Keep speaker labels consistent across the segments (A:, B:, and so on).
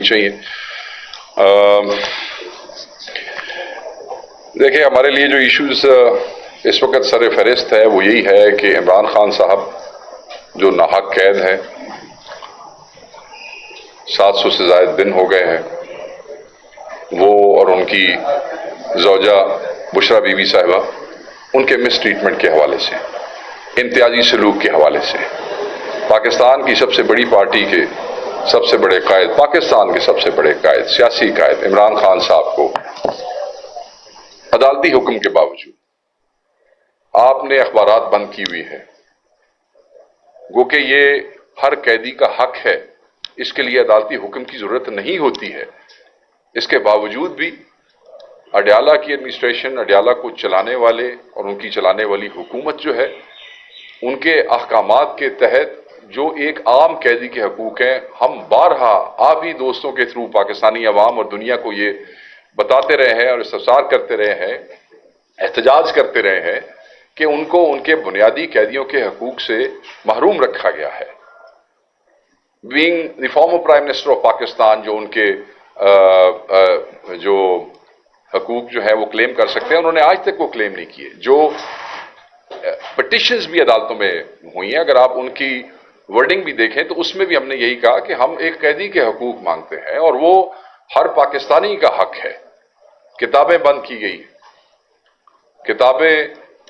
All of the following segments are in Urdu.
A: چاہیے۔ دیکھیں، ہمارے لیے جو ایشوز اس وقت سر فہرست ہے وہ یہی ہے کہ عمران خان صاحب جو ناحق قید ہے، 700 سے زائد دن ہو گئے ہیں، وہ اور ان کی زوجہ بشرا بی بی صاحبہ، ان کے مس ٹریٹمنٹ کے حوالے سے، امتیازی سلوک کے حوالے سے، پاکستان کی سب سے بڑی پارٹی کے سب سے بڑے قائد، پاکستان کے سب سے بڑے قائد، سیاسی قائد عمران خان صاحب کو عدالتی حکم کے باوجود آپ نے اخبارات بند کی ہوئی ہے، گو کہ یہ ہر قیدی کا حق ہے، اس کے لیے عدالتی حکم کی ضرورت نہیں ہوتی ہے۔ اس کے باوجود بھی اڈیالہ کی ایڈمنسٹریشن، اڈیالہ کو چلانے والے اور ان کی چلانے والی حکومت جو ہے، ان کے احکامات کے تحت جو ایک عام قیدی کے حقوق ہیں، ہم بارہا آپ ہی دوستوں کے تھرو پاکستانی عوام اور دنیا کو یہ بتاتے رہے ہیں اور استفسار کرتے رہے ہیں، احتجاج کرتے رہے ہیں کہ ان کو ان کے بنیادی قیدیوں کے حقوق سے محروم رکھا گیا ہے۔ Being the former prime minister of Pakistan, جو ان کے جو حقوق جو ہے وہ کلیم کر سکتے ہیں، انہوں نے آج تک وہ کلیم نہیں کیے۔ جو پٹیشنز بھی عدالتوں میں ہوئی ہیں، اگر آپ ان کی ورڈنگ بھی دیکھیں تو اس میں بھی ہم نے یہی کہا کہ ہم ایک قیدی کے حقوق مانگتے ہیں اور وہ ہر پاکستانی کا حق ہے۔ کتابیں بند کی گئی، کتابیں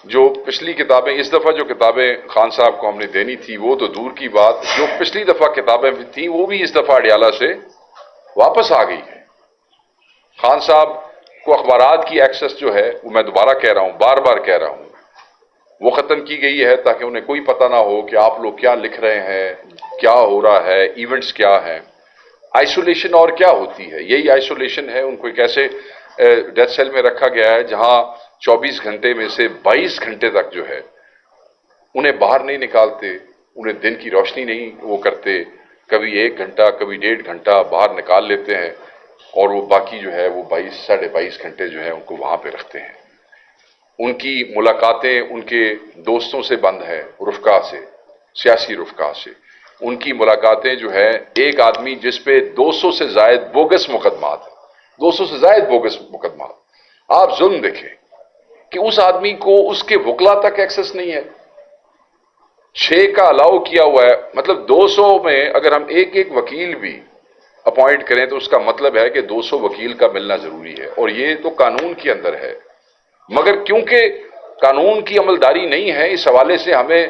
A: جو پچھلی کتابیں، اس دفعہ جو کتابیں خان صاحب کو ہم نے دینی تھی وہ تو دور کی بات، جو پچھلی دفعہ کتابیں تھیں وہ بھی اس دفعہ اڈیالہ سے واپس آ گئی ہے۔ خان صاحب کو اخبارات کی ایکسس جو ہے وہ میں دوبارہ کہہ رہا ہوں، بار بار کہہ رہا ہوں، وہ ختم کی گئی ہے تاکہ انہیں کوئی پتہ نہ ہو کہ آپ لوگ کیا لکھ رہے ہیں، کیا ہو رہا ہے، ایونٹس کیا ہیں۔ آئسولیشن اور کیا ہوتی ہے؟ یہی آئسولیشن ہے۔ ان کو ایک ایسے ڈیتھ سیل میں رکھا گیا ہے جہاں 24 گھنٹے میں سے 22 گھنٹے تک جو ہے انہیں باہر نہیں نکالتے، انہیں دن کی روشنی نہیں وہ کرتے، کبھی 1 گھنٹہ کبھی 1.5 گھنٹہ باہر نکال لیتے ہیں اور وہ باقی جو ہے وہ 22 گھنٹے جو ہے ان کو وہاں پہ رکھتے ہیں۔ ان کی ملاقاتیں ان کے دوستوں سے بند ہے، رفقا سے، سیاسی رفقا سے۔ ان کی ملاقاتیں جو ہے، ایک آدمی جس پہ 200 سے زائد بوگس مقدمات، 200 سے زائد بوگس مقدمات، آپ ظلم دیکھیں کہ اس آدمی کو اس کے وکلا تک ایکسس نہیں ہے۔ 6 کا الاؤ کیا ہوا ہے، مطلب 200 میں اگر ہم ایک ایک وکیل بھی اپوائنٹ کریں تو اس کا مطلب ہے کہ 200 وکیل کا ملنا ضروری ہے، اور یہ تو قانون کے اندر ہے۔ مگر کیونکہ قانون کی عملداری نہیں ہے، اس حوالے سے ہمیں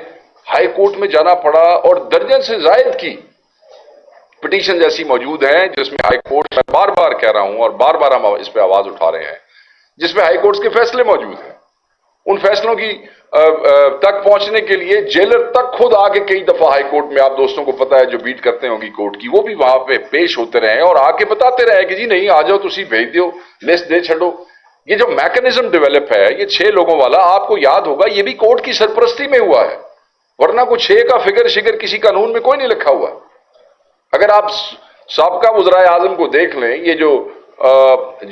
A: ہائی کورٹ میں جانا پڑا، اور درجن سے زائد کی پٹیشن ایسی موجود ہیں جس میں ہائی کورٹ، میں بار بار کہہ رہا ہوں اور بار بار ہم اس پہ آواز اٹھا رہے ہیں، جس میں ہائی کورٹس کے فیصلے موجود ہیں۔ ان فیصلوں کی تک پہنچنے کے لیے جیلر تک خود آگے کئی دفعہ ہائی کورٹ میں، آپ دوستوں کو پتا ہے جو بیٹ کرتے ہوں گی کورٹ کی، وہ بھی وہاں پہ پیش ہوتے رہے اور آ کے بتاتے رہے کہ جی نہیں آ جاؤ، تسی بھیج دیو، لسٹ دے چھڑو۔ یہ جو میکنزم ڈیولپ ہے، یہ 6 لوگوں والا، آپ کو یاد ہوگا یہ بھی کورٹ کی سرپرستی میں ہوا ہے، ورنہ کوئی 6 کا فگر شگر کسی قانون میں کوئی نہیں لکھا ہوا۔ اگر آپ سابقہ وزرائے اعظم کو دیکھ لیں، یہ جو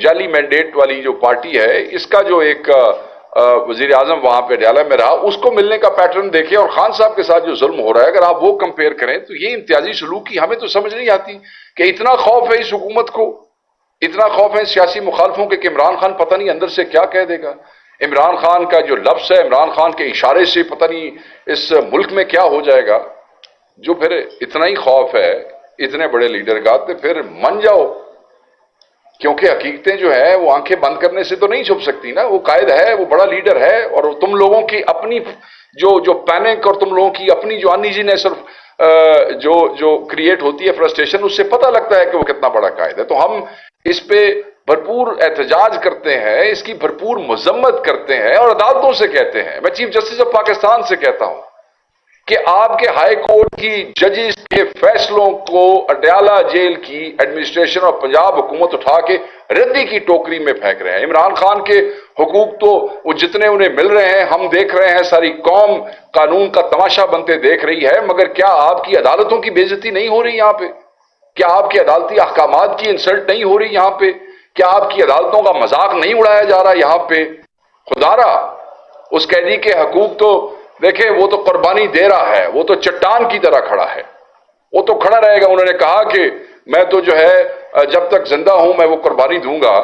A: جعلی مینڈیٹ والی جو پارٹی ہے، اس کا جو ایک وزیر اعظم وہاں پہ اڈیالہ میں رہا، اس کو ملنے کا پیٹرن دیکھیں، اور خان صاحب کے ساتھ جو ظلم ہو رہا ہے اگر آپ وہ کمپیئر کریں تو یہ امتیازی سلوک کی ہمیں تو سمجھ نہیں آتی کہ اتنا خوف ہے اس حکومت کو، اتنا خوف ہے سیاسی مخالفوں کے کہ عمران خان پتہ نہیں اندر سے کیا کہہ دے گا۔ عمران خان کا جو لفظ ہے، عمران خان کے اشارے سے پتہ نہیں اس ملک میں کیا ہو جائے گا۔ جو پھر اتنا ہی خوف ہے اتنے بڑے لیڈر کا، تو پھر من جاؤ، کیونکہ حقیقتیں جو ہے وہ آنکھیں بند کرنے سے تو نہیں چھپ سکتی نا۔ وہ قائد ہے، وہ بڑا لیڈر ہے، اور تم لوگوں کی اپنی جو پینک اور تم لوگوں کی اپنی جو انیزینس اور جو کریٹ ہوتی ہے فرسٹریشن، اس سے پتہ لگتا ہے کہ وہ کتنا بڑا قائد ہے۔ تو ہم اس پہ بھرپور احتجاج کرتے ہیں، اس کی بھرپور مذمت کرتے ہیں اور عدالتوں سے کہتے ہیں، میں چیف جسٹس آف پاکستان سے کہتا ہوں کہ آپ کے ہائی کورٹ کی ججز کے فیصلوں کو اڈیالہ جیل کی ایڈمنسٹریشن اور پنجاب حکومت اٹھا کے ردی کی ٹوکری میں پھینک رہے ہیں۔ عمران خان کے حقوق تو وہ جتنے انہیں مل رہے ہیں ہم دیکھ رہے ہیں، ساری قوم قانون کا تماشا بنتے دیکھ رہی ہے، مگر کیا آپ کی عدالتوں کی بے عزتی نہیں ہو رہی یہاں پہ؟ کیا آپ کی عدالتی احکامات کی انسلٹ نہیں ہو رہی یہاں پہ؟ کیا آپ کی عدالتوں کا مذاق نہیں اڑایا جا رہا یہاں پہ؟ خدا را اس قیدی کے حقوق تو دیکھیں، وہ تو قربانی دے رہا ہے، وہ تو چٹان کی طرح کھڑا ہے، وہ تو کھڑا رہے گا۔ انہوں نے کہا کہ میں تو جو ہے جب تک زندہ ہوں میں وہ قربانی دوں گا،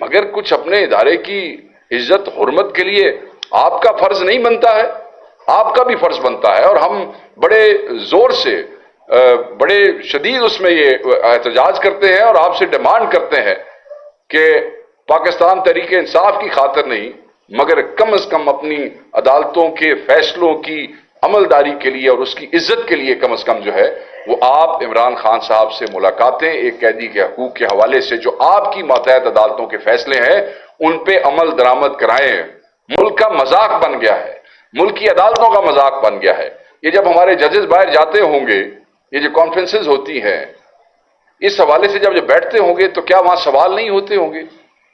A: مگر کچھ اپنے ادارے کی عزت حرمت کے لیے آپ کا فرض نہیں بنتا ہے؟ آپ کا بھی فرض بنتا ہے، اور ہم بڑے زور سے بڑے شدید اس میں یہ احتجاج کرتے ہیں اور آپ سے ڈیمانڈ کرتے ہیں کہ پاکستان تحریک انصاف کی خاطر نہیں مگر کم از کم اپنی عدالتوں کے فیصلوں کی عملداری کے لیے اور اس کی عزت کے لیے کم از کم جو ہے وہ آپ عمران خان صاحب سے ملاقاتیں ایک قیدی کے حقوق کے حوالے سے جو آپ کی ماتحت عدالتوں کے فیصلے ہیں ان پہ عمل درآمد کرائیں۔ ملک کا مذاق بن گیا ہے، ملک کی عدالتوں کا مذاق بن گیا ہے۔ یہ جب ہمارے ججز باہر جاتے ہوں گے، یہ جو کانفرنسز ہوتی ہیں اس حوالے سے جب بیٹھتے ہوں گے تو کیا وہاں سوال نہیں ہوتے ہوں گے؟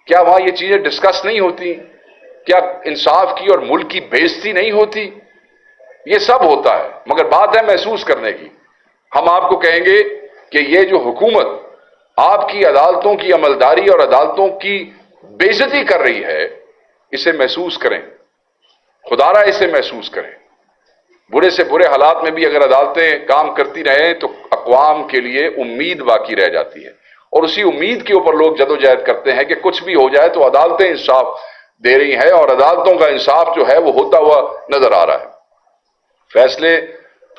A: کیا وہاں یہ چیزیں ڈسکس نہیں ہوتی؟ کیا انصاف کی اور ملک کی بے عزتی نہیں ہوتی؟ یہ سب ہوتا ہے، مگر بات ہے محسوس کرنے کی۔ ہم آپ کو کہیں گے کہ یہ جو حکومت آپ کی عدالتوں کی عملداری اور عدالتوں کی بے عزتی کر رہی ہے اسے محسوس کریں، خدا را اسے محسوس کریں۔ برے سے برے حالات میں بھی اگر عدالتیں کام کرتی رہیں تو اقوام کے لیے امید باقی رہ جاتی ہے، اور اسی امید کے اوپر لوگ جدوجہد کرتے ہیں کہ کچھ بھی ہو جائے تو عدالتیں انصاف دے رہی ہیں، اور عدالتوں کا انصاف جو ہے وہ ہوتا ہوا نظر آ رہا ہے۔ فیصلے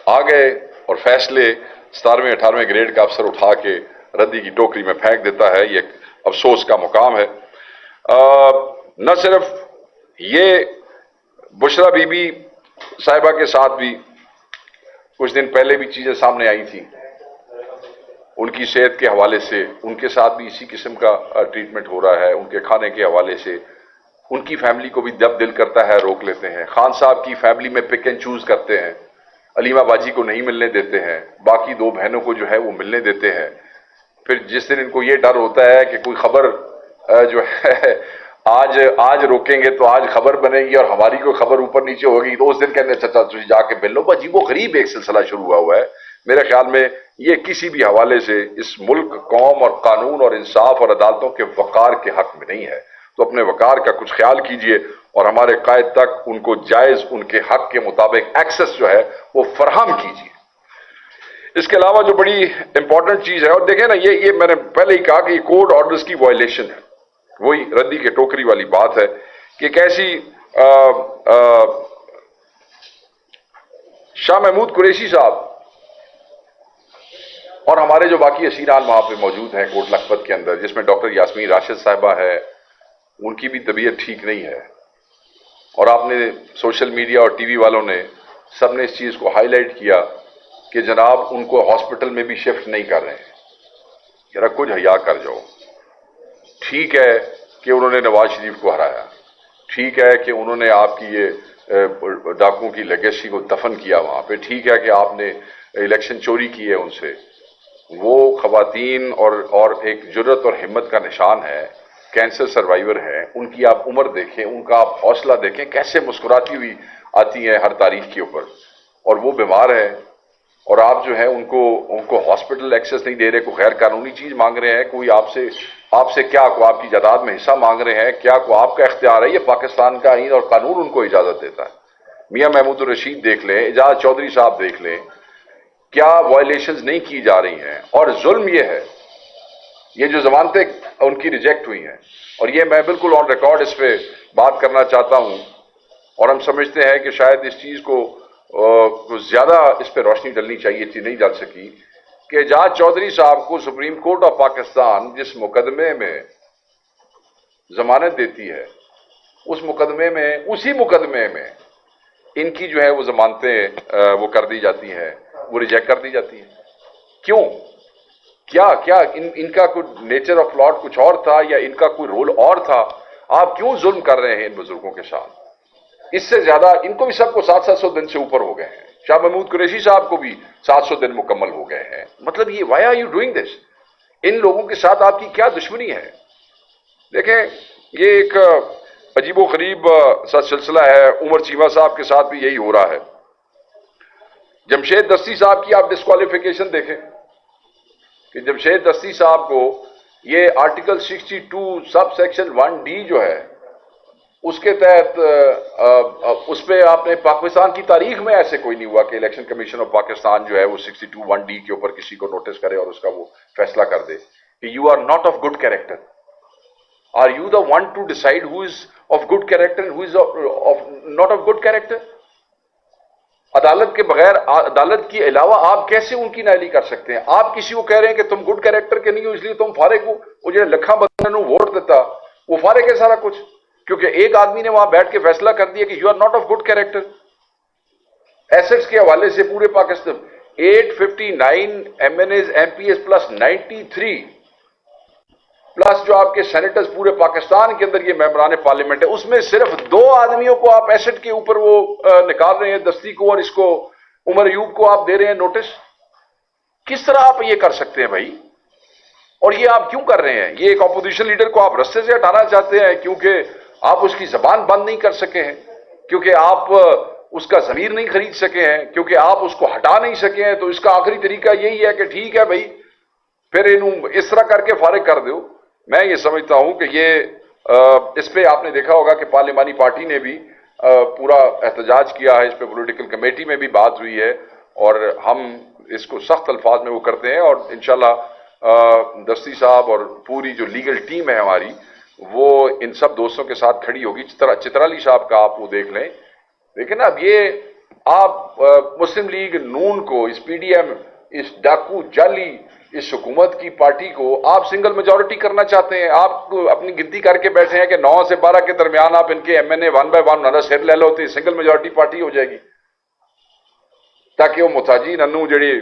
A: آ گئے اور فیصلے 17ویں 18ویں گریڈ کا افسر اٹھا کے ردی کی ٹوکری میں پھینک دیتا ہے، یہ ایک افسوس کا مقام ہے۔ نہ صرف یہ بشرا بی بی صاحبہ کے ساتھ بھی کچھ دن پہلے بھی چیزیں سامنے آئی تھیں ان کی صحت کے حوالے سے، ان کے ساتھ بھی اسی قسم کا ٹریٹمنٹ ہو رہا ہے، ان کے کھانے کے حوالے سے۔ ان کی فیملی کو بھی جب دل کرتا ہے روک لیتے ہیں، خان صاحب کی فیملی میں پک اینڈ چوز کرتے ہیں، علیمہ باجی کو نہیں ملنے دیتے ہیں، باقی 2 بہنوں کو جو ہے وہ ملنے دیتے ہیں۔ پھر جس دن ان کو یہ ڈر ہوتا ہے کہ کوئی خبر جو ہے آج روکیں گے تو آج خبر بنے گی اور ہماری کوئی خبر اوپر نیچے ہوگی، تو اس دن کہنے چچا تجھے جا کے مل لو۔ عجیب و غریب ایک سلسلہ شروع ہوا ہے۔ میرے خیال میں یہ کسی بھی حوالے سے اس ملک، قوم اور قانون اور انصاف اور عدالتوں کے وقار کے حق میں نہیں ہے، تو اپنے وقار کا کچھ خیال کیجئے اور ہمارے قائد تک ان کو جائز ان کے حق کے مطابق ایکسس جو ہے وہ فراہم کیجئے۔ اس کے علاوہ جو بڑی امپورٹنٹ چیز ہے، اور دیکھیں نا یہ میں نے پہلے ہی کہا کہ یہ کورٹ آرڈرز کی وائلیشن ہے، وہی ردی کے ٹوکری والی بات ہے کہ کیسی شاہ محمود قریشی صاحب اور ہمارے جو باقی اسیران وہاں پہ موجود ہیں کوٹ لکھپت کے اندر، جس میں ڈاکٹر یاسمین راشد صاحبہ ہے، ان کی بھی طبیعت ٹھیک نہیں ہے، اور آپ نے سوشل میڈیا اور ٹی وی والوں نے سب نے اس چیز کو ہائی لائٹ کیا کہ جناب ان کو ہاسپٹل میں بھی شفٹ نہیں کر رہے ہیں۔ ذرا کچھ حیا کر جاؤ۔ ٹھیک ہے کہ انہوں نے نواز شریف کو ہرایا، ٹھیک ہے کہ انہوں نے آپ کی یہ ڈاکوں کی لیگیسی کو دفن کیا وہاں پہ، ٹھیک ہے کہ آپ نے الیکشن چوری کی ہے ان سے، وہ خواتین اور ایک جرت اور ہمت کا نشان ہے، کینسر سروائیور ہیں، ان کی آپ عمر دیکھیں، ان کا آپ حوصلہ دیکھیں، کیسے مسکراتی ہوئی آتی ہیں ہر تاریخ کے اوپر، اور وہ بیمار ہے اور آپ جو ہے ان کو ہاسپٹل ایکسس نہیں دے رہے، کوئی غیر قانونی چیز مانگ رہے ہیں، کوئی آپ سے کیا کو آپ کی جائیداد میں حصہ مانگ رہے ہیں، کیا کو آپ کا اختیار ہے؟ یہ پاکستان کا آئین اور قانون ان کو اجازت دیتا ہے۔ میاں محمود الرشید دیکھ لیں، اعجاز چودھری صاحب دیکھ لیں، کیا وائلیشنز نہیں کی جا رہی ہیں، اور ظلم یہ ہے، یہ جو ضمانتیں ان کی ریجیکٹ ہوئی ہیں، اور یہ میں بالکل آن ریکارڈ اس پہ بات کرنا چاہتا ہوں، اور ہم سمجھتے ہیں کہ شاید اس چیز کو زیادہ اس پہ روشنی ڈلنی چاہیے تھی، نہیں ڈل سکی، کہ اعجاز چودھری صاحب کو سپریم کورٹ آف پاکستان جس مقدمے میں ضمانت دیتی ہے، اسی مقدمے میں ان کی جو ہے وہ ضمانتیں وہ کر دی جاتی ہیں، وہ ریجیکٹ کر دی جاتی ہیں۔ کیوں؟ کیا ان کا کوئی نیچر آف لاٹ کچھ اور تھا یا ان کا کوئی رول اور تھا؟ آپ کیوں ظلم کر رہے ہیں ان بزرگوں کے ساتھ؟ اس سے زیادہ ان کو بھی سب کو 700 دن سے اوپر ہو گئے ہیں، شاہ محمود قریشی صاحب کو بھی 700 دن مکمل ہو گئے ہیں۔ مطلب یہ why are you doing this? ان لوگوں کے ساتھ آپ کی کیا دشمنی ہے؟ دیکھیں یہ ایک عجیب و غریب سا سلسلہ ہے، عمر چیمہ صاحب کے ساتھ بھی یہی ہو رہا ہے۔ جمشید دستی صاحب کی آپ ڈسکوالیفیکیشن دیکھیں کہ جمشید دستی صاحب کو یہ آرٹیکل 62 سب سیکشن 1D جو ہے اس کے تحت اس پہ آپ نے پاکستان کی تاریخ میں ایسے کوئی نہیں ہوا کہ الیکشن کمیشن آف پاکستان جو ہے وہ 62(1)(d) کے اوپر کسی کو نوٹس کرے اور اس کا وہ فیصلہ کر دے کہ you are not of good character. Are you the one to decide who is of good character who is not of good character? عدالت کے بغیر، عدالت کے علاوہ آپ کیسے ان کی نااہلی کر سکتے ہیں؟ آپ کسی کو کہہ رہے ہیں کہ تم گڈ کیریکٹر کے نہیں ہو اس لیے تم فارغ ہو. وہ جو لکھاں بندے نے ووٹ دیتا وہ فارغ ہے سارا کچھ، کیونکہ ایک آدمی نے وہاں بیٹھ کے فیصلہ کر دیا کہ you are not of good character. Assets کے حوالے سے پورے Pakistan 859 M N As M P As plus 93 plus جو آپ کے سینیٹرز پورے پاکستان کے اندر یہ ممبران پارلیمنٹ ہے، اس میں صرف 2 آدمیوں کو آپ ایسٹ کے اوپر وہ نکال رہے ہیں، دستی کو اور اس کو عمر ایوب کو آپ دے رہے ہیں نوٹس. کس طرح آپ یہ کر سکتے ہیں بھائی؟ اور یہ آپ کیوں کر رہے ہیں؟ یہ ایک اپوزیشن لیڈر کو آپ رستے سے ہٹانا چاہتے ہیں کیونکہ آپ اس کی زبان بند نہیں کر سکے ہیں، کیونکہ آپ اس کا ضمیر نہیں خرید سکے ہیں، کیونکہ آپ اس کو ہٹا نہیں سکے ہیں. تو اس کا آخری طریقہ یہی ہے کہ ٹھیک ہے بھائی پھر انہوں اس طرح کر کے فارغ کر دو. میں یہ سمجھتا ہوں کہ یہ اس پہ آپ نے دیکھا ہوگا کہ پارلیمانی پارٹی نے بھی پورا احتجاج کیا ہے، اس پہ پولیٹیکل کمیٹی میں بھی بات ہوئی ہے اور ہم اس کو سخت الفاظ میں وہ کرتے ہیں. اور انشاءاللہ دستی صاحب اور پوری جو لیگل ٹیم ہے ہماری وہ ان سب دوستوں کے ساتھ کھڑی ہوگی. چترالی صاحب کا آپ وہ دیکھ لیں. لیکن اب یہ آپ مسلم لیگ نون کو، اس پی ڈی ایم، اس ڈاکو جعلی اس حکومت کی پارٹی کو آپ سنگل میجورٹی کرنا چاہتے ہیں. آپ اپنی گنتی کر کے بیٹھے ہیں کہ 9 سے 12 کے درمیان آپ ان کے ایم این اے 1 بائی 1 نہ سیٹ لے لو تو سنگل میجورٹی پارٹی ہو جائے گی، تاکہ وہ محتاجی ننو جڑے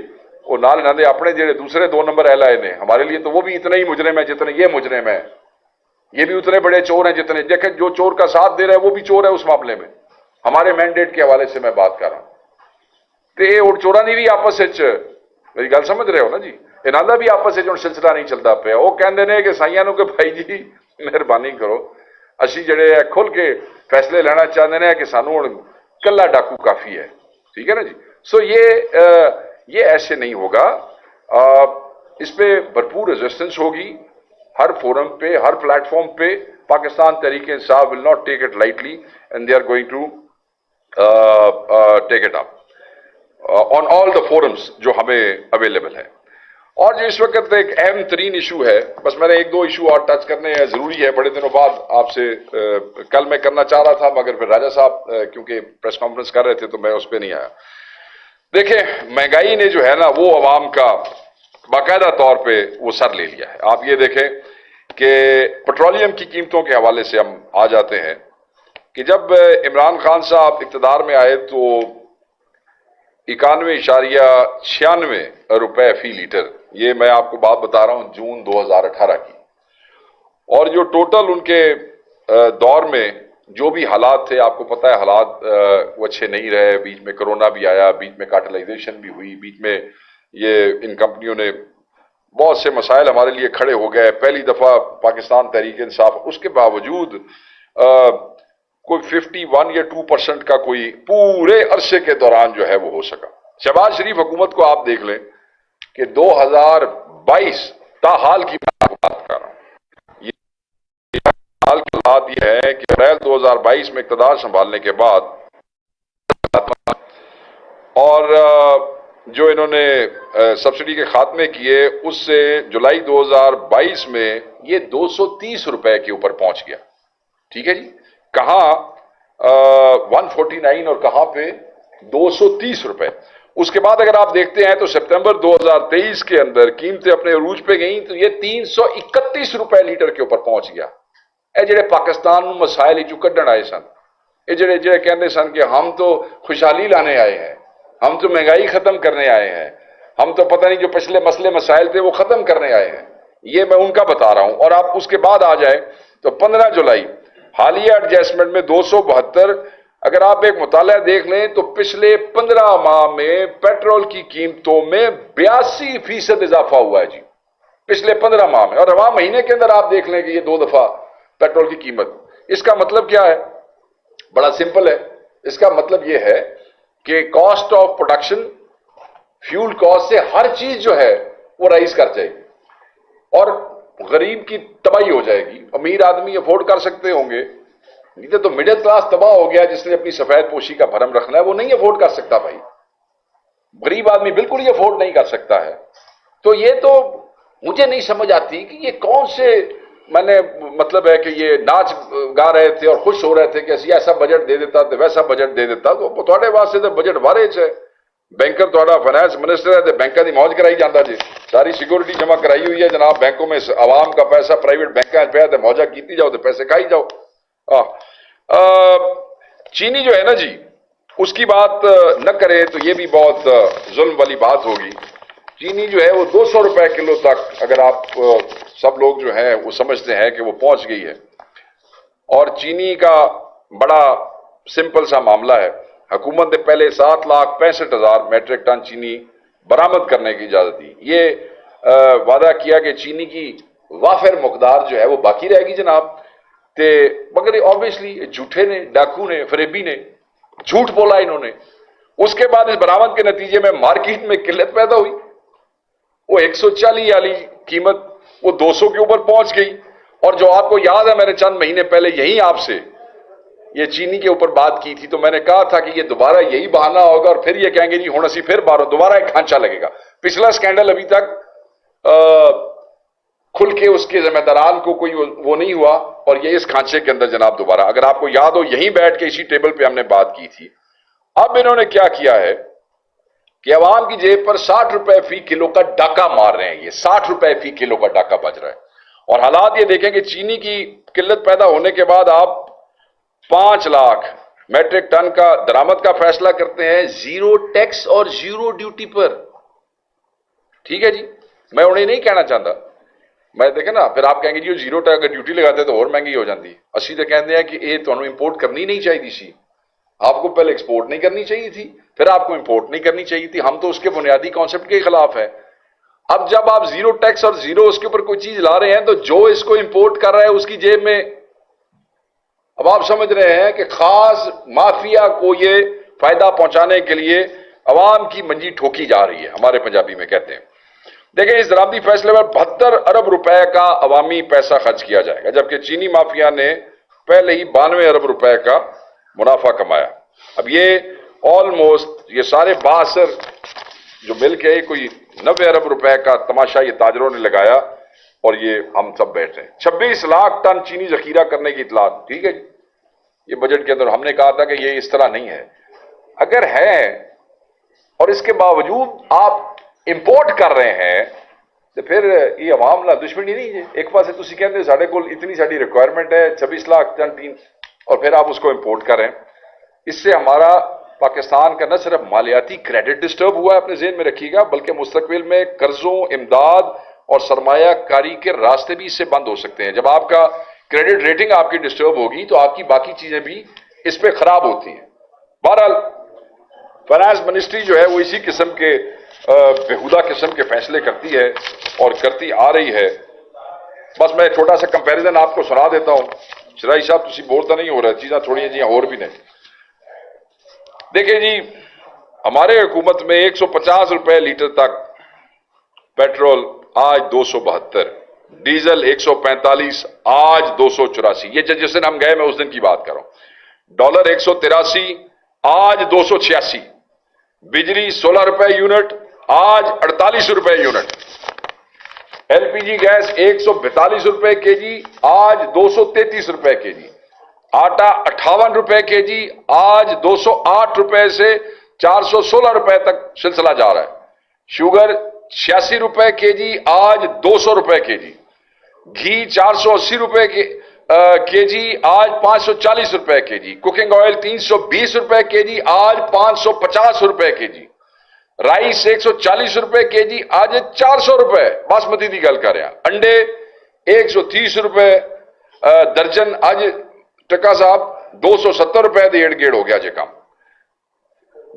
A: وہ نال نہ دے اپنے جڑے دوسرے 2 نمبر اہل آئے نے ہمارے لیے تو وہ بھی اتنے ہی مجرم ہیں جتنے یہ مجرم ہیں. یہ بھی اتنے بڑے چور ہیں جتنے، دیکھیں جو چور کا ساتھ دے رہا ہے وہ بھی چور ہے اس معاملے میں. ہمارے مینڈیٹ کے حوالے سے میں بات کر رہا ہوں. تو یہ اور چورا نہیں بھی آپس میری گل سمجھ رہے ہو نا جی؟ انہاں دا بھی آپس سلسلہ نہیں چلتا پیا. وہ کہندے نے کہ سائیاں نو کہ بھائی جی مہربانی کرو اسی جڑے کھل کے فیصلے لینا چاہتے ہیں کہ سانو ہن کلا ڈاکو کافی ہے. ٹھیک ہے نا جی؟ سو یہ ایسے نہیں ہوگا. اس پہ بھرپور ریزسٹنس ہوگی ہر فورم پہ، ہر پلیٹ فارم پہ. Pakistan Tehreek Insaf will not take it lightly and they are going to take it up on all the forums جو ہمیں اویلیبل ہے. اور جو اس وقت ایک اہم ترین ایشو ہے، بس میں نے 1-2 ایشو اور ٹچ کرنے ہیں، ضروری ہے. بڑے دنوں بعد آپ سے کل میں کرنا چاہ رہا تھا مگر پھر راجہ صاحب کیونکہ پریس کانفرنس کر رہے تھے تو میں اس پہ نہیں آیا. دیکھیں مہنگائی نے جو ہے نا وہ عوام کا باقاعدہ طور پہ وہ سر لے لیا ہے. آپ یہ دیکھیں کہ پٹرولیم کی قیمتوں کے حوالے سے ہم آ جاتے ہیں کہ جب عمران خان صاحب اقتدار میں آئے تو 91.96 روپے فی لیٹر، یہ میں آپ کو بات بتا رہا ہوں جون 2018 کی. اور جو ٹوٹل ان کے دور میں جو بھی حالات تھے، آپ کو پتہ ہے حالات وہ اچھے نہیں رہے. بیچ میں کرونا بھی آیا، بیچ میں کارٹلائزیشن بھی ہوئی، بیچ میں یہ ان کمپنیوں نے بہت سے مسائل ہمارے لیے کھڑے ہو گئے. پہلی دفعہ پاکستان تحریک انصاف اس کے باوجود کوئی 51 یا 2% کا کوئی پورے عرصے کے دوران جو ہے وہ ہو سکا. شہباز شریف حکومت کو آپ دیکھ لیں کہ 2022 تاحال کی بات کر رہا ہوں، حال کی بات یہ ہے کہ اپریل 2022 میں اقتدار سنبھالنے کے بعد اور جو انہوں نے سبسڈی کے خاتمے کیے اس سے جولائی 2022 میں یہ 230 روپے کے اوپر پہنچ گیا. ٹھیک ہے جی؟ کہاں 149 اور کہاں پہ 230 روپے. اس کے بعد اگر آپ دیکھتے ہیں تو سپتمبر 2023 کے اندر قیمتیں اپنے عروج پہ گئیں تو یہ 331 روپے لیٹر کے اوپر پہنچ گیا. اے جڑے پاکستان میں مسائل جو کڈن آئے سن، اے جڑے کہندے سن کہ ہم تو خوشحالی لانے آئے ہیں، ہم تو مہنگائی ختم کرنے آئے ہیں، ہم تو پتہ نہیں جو پچھلے مسئلے مسائل تھے وہ ختم کرنے آئے ہیں، یہ میں ان کا بتا رہا ہوں. اور آپ اس کے بعد آ جائیں تو 15 جولائی حالیہ ایڈجسٹمنٹ میں 272. اگر آپ ایک مطالعہ دیکھ لیں تو پچھلے 15 ماہ میں پیٹرول کی قیمتوں میں 82% اضافہ ہوا ہے جی پچھلے 15 ماہ میں. اور رواں مہینے کے اندر آپ دیکھ لیں کہ یہ 2 دفعہ پیٹرول کی قیمت. اس کا مطلب کیا ہے؟ بڑا سمپل ہے. اس کا مطلب یہ ہے کہ cost of production, fuel cost سے ہر چیز جو ہے وہ رائز کر جائے گی اور غریب کی تباہی ہو جائے گی. امیر آدمی افورڈ کر سکتے ہوں گے نہیں تو مڈل کلاس تباہ ہو گیا جس نے اپنی سفید پوشی کا بھرم رکھنا ہے، وہ نہیں افورڈ کر سکتا بھائی، غریب آدمی بالکل یہ افورڈ نہیں کر سکتا ہے۔ تو یہ تو مجھے نہیں سمجھ آتی کہ یہ کون سے، میں نے مطلب ہے کہ یہ ناچ گا رہے تھے اور خوش ہو رہے تھے کہ اسی ایسا بجٹ دے دیتا تو ویسا بجٹ دے دیتا، تو تھوڑے واسطے تو بجٹ بارے ہے، بینکر تھوڑا فائنانس منسٹر ہے تو بینکاں دی موج کرائی جاندہ جی، ساری سیکورٹی جمع کرائی ہوئی ہے جناب بینکوں میں، عوام کا پیسہ پرائیویٹ بینکاں پہ ہے تو موجہ کیتی جاؤ تو پیسے کھائی جاؤ۔ چینی جو ہے نا جی، اس کی بات نہ کرے تو یہ بھی بہت ظلم والی بات ہوگی۔ چینی جو ہے وہ 200 روپے کلو تک، اگر آپ سب لوگ جو ہیں وہ سمجھتے ہیں کہ وہ پہنچ گئی ہے، اور چینی کا بڑا سمپل سا معاملہ ہے۔ حکومت نے پہلے 7,65,000 میٹرک ٹن چینی برآمد کرنے کی اجازت دی، یہ وعدہ کیا کہ چینی کی وافر مقدار جو ہے وہ باقی رہے گی جناب، مگر آبویسلی جھوٹے نے، ڈاکو نے، فریبی نے جھوٹ بولا انہوں نے۔ اس کے بعد اس برآمد کے نتیجے میں مارکیٹ میں قلت پیدا ہوئی، وہ 140 والی قیمت وہ 200 کے اوپر پہنچ گئی، اور جو آپ کو یاد ہے میں نے چند مہینے پہلے یہی آپ سے یہ چینی کے اوپر بات کی تھی، تو میں نے کہا تھا کہ یہ دوبارہ یہی بہانہ ہوگا اور پھر یہ کہیں گے جی ہن اسی پھر دوبارہ ایک کھانچا لگے گا۔ پچھلا سکینڈل ابھی تک کھل کے اس کے ذمہ داران کو کوئی وہ نہیں ہوا، اور یہ اس کھانچے کے اندر جناب دوبارہ، اگر آپ کو یاد ہو یہیں بیٹھ کے اسی ٹیبل پہ ہم نے بات کی تھی۔ اب انہوں نے کیا کیا ہے کہ عوام کی جیب پر 60 روپے فی کلو کا ڈاکہ مار رہے ہیں، یہ 60 روپے فی کلو کا ڈاکہ بج رہا ہے۔ اور حالات یہ دیکھیں کہ چینی کی قلت پیدا ہونے کے بعد آپ 5 لاکھ میٹرک ٹن کا درآمد کا فیصلہ کرتے ہیں، زیرو ٹیکس اور زیرو ڈیوٹی پر۔ ٹھیک ہے جی، میں انہیں نہیں کہنا چاہتا، میں دیکھیں نا پھر آپ کہیں گے جی زیرو ٹیکس اگر ڈیوٹی لگاتے تو اور مہنگی ہو جاتی۔ اسی تو کہتے ہیں کہ یہ تمہیں امپورٹ کرنی نہیں چاہیے سی، آپ کو پہلے ایکسپورٹ نہیں کرنی چاہیے تھی، پھر آپ کو امپورٹ نہیں کرنی چاہیے تھی، ہم تو اس کے بنیادی کانسیپٹ کے خلاف ہے۔ اب جب آپ زیرو ٹیکس اور زیرو اس کے اوپر کوئی چیز لا رہے ہیں تو جو اس کو امپورٹ کر رہا ہے اس کی جیب میں، اب آپ سمجھ رہے ہیں کہ خاص مافیا کو یہ فائدہ پہنچانے کے لیے عوام کی منجی ٹھوکی جا رہی ہے، ہمارے پنجابی میں کہتے ہیں۔ دیکھیں اس درآمدی فیصلے پر 72 ارب روپے کا عوامی پیسہ خرچ کیا جائے گا، جبکہ چینی مافیا نے پہلے ہی 92 ارب روپے کا منافع کمایا۔ اب یہ آلموسٹ یہ سارے باثر جو مل کے کوئی 90 ارب روپے کا تماشا یہ تاجروں نے لگایا، اور یہ ہم سب بیٹھے ہیں۔ 26 لاکھ ٹن چینی ذخیرہ کرنے کی اطلاع، ٹھیک ہے جی، یہ بجٹ کے اندر ہم نے کہا تھا کہ یہ اس طرح نہیں ہے، اگر ہے اور اس کے باوجود آپ امپورٹ کر رہے ہیں تو پھر یہ عوام نال دشمنی نہیں ہے۔ ایک پاسے تسی کہتے ساڈے کول اتنی ساری ریکوائرمنٹ ہے 26 لاکھ ٹن ٹین، اور پھر آپ اس کو امپورٹ کر رہے ہیں۔ اس سے ہمارا پاکستان کا نہ صرف مالیاتی کریڈٹ ڈسٹرب ہوا ہے، اپنے ذہن میں رکھیے گا، بلکہ مستقبل میں قرضوں، امداد اور سرمایہ کاری کے راستے بھی اس سے بند ہو سکتے ہیں۔ جب آپ کا کریڈٹ ریٹنگ آپ کی ڈسٹرب ہوگی تو آپ کی باقی چیزیں بھی اس پہ خراب ہوتی ہیں۔ بہرحال فائنانس منسٹری جو ہے وہ اسی قسم کے بےہودہ قسم کے فیصلے کرتی ہے اور کرتی آ رہی ہے۔ بس میں چھوٹا سا کمپیریزن آپ کو سنا دیتا ہوں، شرائی صاحب تسی بولتا نہیں ہو رہا، چیزاں تھوڑی ہیں جی اور بھی نہیں۔ دیکھیں جی ہمارے حکومت میں 150 روپے لیٹر تک پیٹرول، آج 272، ڈیزل 145، آج 284، یہ جس دن ہم گئے میں اس دن کی بات کر رہا ہوں۔ ڈالر 183، آج 286، بجلی 16 روپے یونٹ، آج 48 روپے unit, L P G gas 142 روپے کے جی، آج 233 روپے کے جی، آٹا 58 روپے کے جی، آج 208 روپے سے 416 روپے تک سلسلہ جا رہا ہے، شوگر 86 روپے کے جی، آج 200 روپے کے جی، گھی 480 روپے کے جی، آج 540 روپے کے جی، کوکنگ آئل 320 روپے کے جی، آج 550 روپے کے جی، رائس 140 روپے کے جی، آج 400 روپے باسمتی کی گل کر رہے ہیں، انڈے 130 روپے درجن، آج ٹکا صاحب 270 روپے دے ارد گرد ہو گیا جے کام،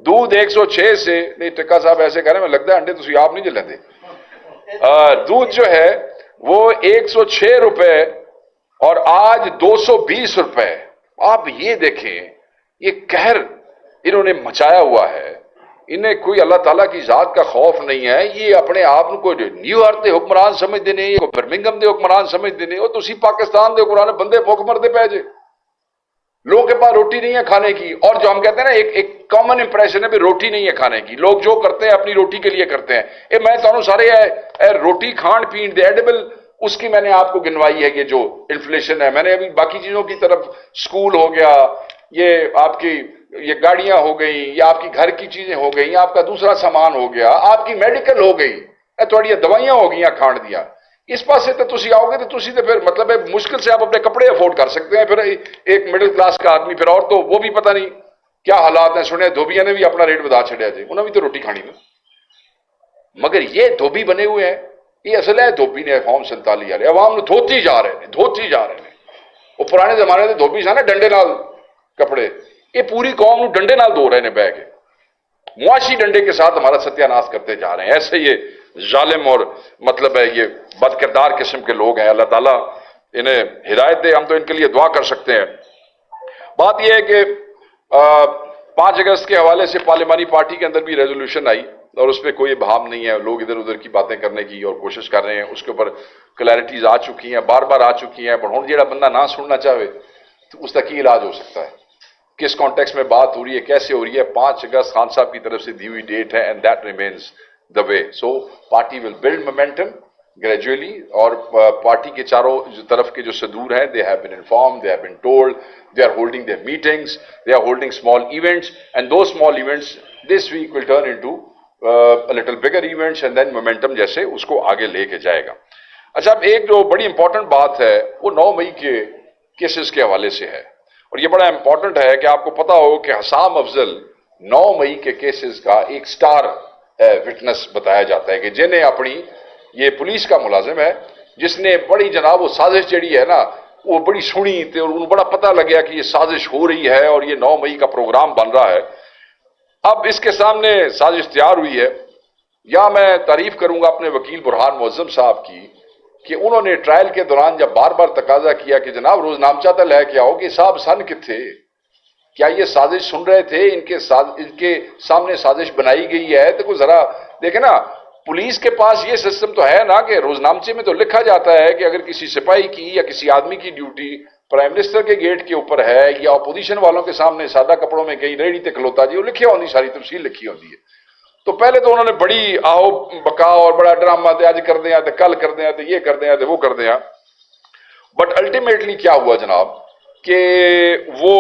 A: دودھ 106 سے، نہیں ٹکا صاحب ایسے کہہ رہے ہیں، میں لگتا ہے انڈے تو آپ نہیں جلیں دے، دودھ جو ہے وہ 106 روپے اور آج 220 روپے۔ آپ یہ دیکھیں یہ قہر انہوں نے مچایا ہوا ہے، انہیں کوئی اللہ تعالیٰ کی ذات کا خوف نہیں ہے، یہ اپنے آپ کو نیو یارک دے حکمران سمجھتے ہیں، یہ برمنگم دے حکمران سمجھتے ہیں، وہ تسی پاکستان دے حکمران بندے بھوک مردے پے جے۔ لوگوں کے پاس روٹی نہیں ہے کھانے کی، اور جو ہم کہتے ہیں نا ایک کامن امپریشن ہے بھی روٹی نہیں ہے کھانے کی، لوگ جو کرتے ہیں اپنی روٹی کے لیے کرتے ہیں۔ میں تمہیں سارے روٹی کھان پین دے ایڈیبل، اس کی میں نے آپ کو گنوائی ہے یہ جو انفلیشن ہے۔ میں نے ابھی باقی چیزوں کی طرف، سکول ہو گیا، یہ آپ کی یہ گاڑیاں ہو گئی، یا آپ کی گھر کی چیزیں ہو گئی، آپ کا دوسرا سامان ہو گیا، آپ کی میڈیکل ہو گئی، تھوڑی دوائیاں ہو گئیں کھان دیا، اس پاس سے تو تسی آؤ گے تو تسی تو پھر مطلب ہے مشکل سے آپ اپنے کپڑے افورڈ کر سکتے ہیں، پھر ایک مڈل کلاس کا آدمی پھر، اور تو وہ بھی پتہ نہیں کیا حالات ہیں۔ سنے دھوبیاں نے بھی اپنا ریٹ بتا چھڑیا جی، انہوں نے بھی تو روٹی کھانی نا، مگر یہ دھوبی بنے ہوئے ہیں، یہ اصل ہے دھوبی نے قوم 47 والے عوام نے دھوتی جا رہے ہیں، دھوتی جا رہے ہیں۔ وہ پرانے زمانے سے دھوبی سا نا ڈنڈے نال کپڑے، یہ پوری قوم نو ڈنڈے نال دھو رہے ہیں بہ کے، معاشی ڈنڈے کے ساتھ ہمارا ستیہ ناش کرتے جا رہے ہیں۔ ایسے یہ ظالم اور مطلب ہے یہ بد کردار قسم کے لوگ ہیں، اللہ تعالیٰ انہیں ہدایت دے، ہم تو ان کے لیے دعا کر سکتے ہیں۔ بات یہ ہے کہ 5 اگست کے حوالے سے پارلیمانی پارٹی کے اندر بھی ریزولوشن آئی، اور اس پہ کوئی ابہام نہیں ہے، لوگ ادھر ادھر کی باتیں کرنے کی اور کوشش کر رہے ہیں، اس کے اوپر کلیئرٹیز آ چکی ہیں، بار بار آ چکی ہیں، پر ہوں جیڑا بندہ نہ سننا چاہے تو اس کا کی علاج ہو سکتا ہے، کس کانٹیکس میں بات ہو رہی ہے، کیسے ہو رہی ہے۔ 5 اگست خان صاحب کی طرف سے دی ہوئی ڈیٹ ہے، and that remains the way. So party will build momentum gradually, اور پارٹی کے چاروں طرف کے جو صدور ہیں، they have been informed, they have been told, they are holding their meetings, they are holding small events, and those small events this week will turn into little bigger events, and then momentum جیسے اس کو آگے لے کے جائے گا۔ اچھا، اب ایک جو بڑی امپورٹنٹ بات ہے وہ 9 مئی کے کیسز کے حوالے سے ہے، اور یہ بڑا امپورٹنٹ ہے کہ آپ کو پتا ہو کہ حسام افضل 9 مئی کے کیسز کا ایک سٹار وٹنس بتایا جاتا ہے، کہ جنہیں اپنی، یہ پولیس کا ملازم ہے جس نے بڑی جناب وہ سازش جڑی ہے نا وہ بڑی سنی تھی، اور انہوں بڑا پتہ لگیا کہ یہ سازش ہو رہی ہے اور یہ 9 مئی کا پروگرام بن رہا ہے۔ اب اس کے سامنے سازش تیار ہوئی ہے، یا میں تعریف کروں گا اپنے وکیل برہان معظم صاحب کی، کہ انہوں نے ٹرائل کے دوران جب بار بار تقاضا کیا کہ جناب روز نامچہ تو لے کے آؤ، کہ صاحب سن کتھے، کیا یہ سازش سن رہے تھے، ان کے سامنے سازش بنائی گئی ہے، تو کوئی ذرا دیکھیں نا، پولیس کے پاس یہ سسٹم تو ہے نا کہ روزنامچے میں تو لکھا جاتا ہے کہ اگر کسی سپاہی کی یا کسی آدمی کی ڈیوٹی پرائم منسٹر کے گیٹ کے اوپر ہے، یا اپوزیشن والوں کے سامنے سادہ کپڑوں میں کہیں ریڑھی تے کھلوتا جی، وہ لکھی ہوتی، ساری تفصیل لکھی ہوتی ہے۔ تو پہلے تو انہوں نے بڑی آہو بکا اور بڑا ڈرامہ دے، آج کر دیں تو کل کر دیں تو یہ کر دیں تو وہ کر دیں، بٹ الٹیمیٹلی کیا ہوا جناب کہ وہ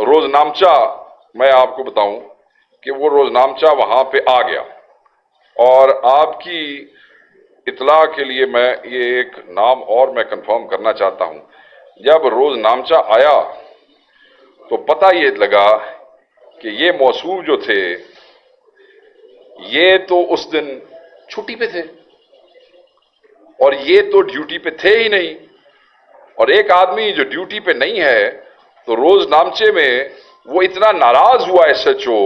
A: روزنامچہ، میں آپ کو بتاؤں کہ وہ روزنامچہ وہاں پہ آ گیا، اور آپ کی اطلاع کے لیے میں یہ ایک نام اور میں کنفرم کرنا چاہتا ہوں، جب روزنامچہ آیا تو پتہ یہ لگا کہ یہ موصوف جو تھے یہ تو اس دن چھٹی پہ تھے، اور یہ تو ڈیوٹی پہ تھے ہی نہیں، اور ایک آدمی جو ڈیوٹی پہ نہیں ہے تو روز نامچے میں وہ اتنا ناراض ہوا ایس ایچ او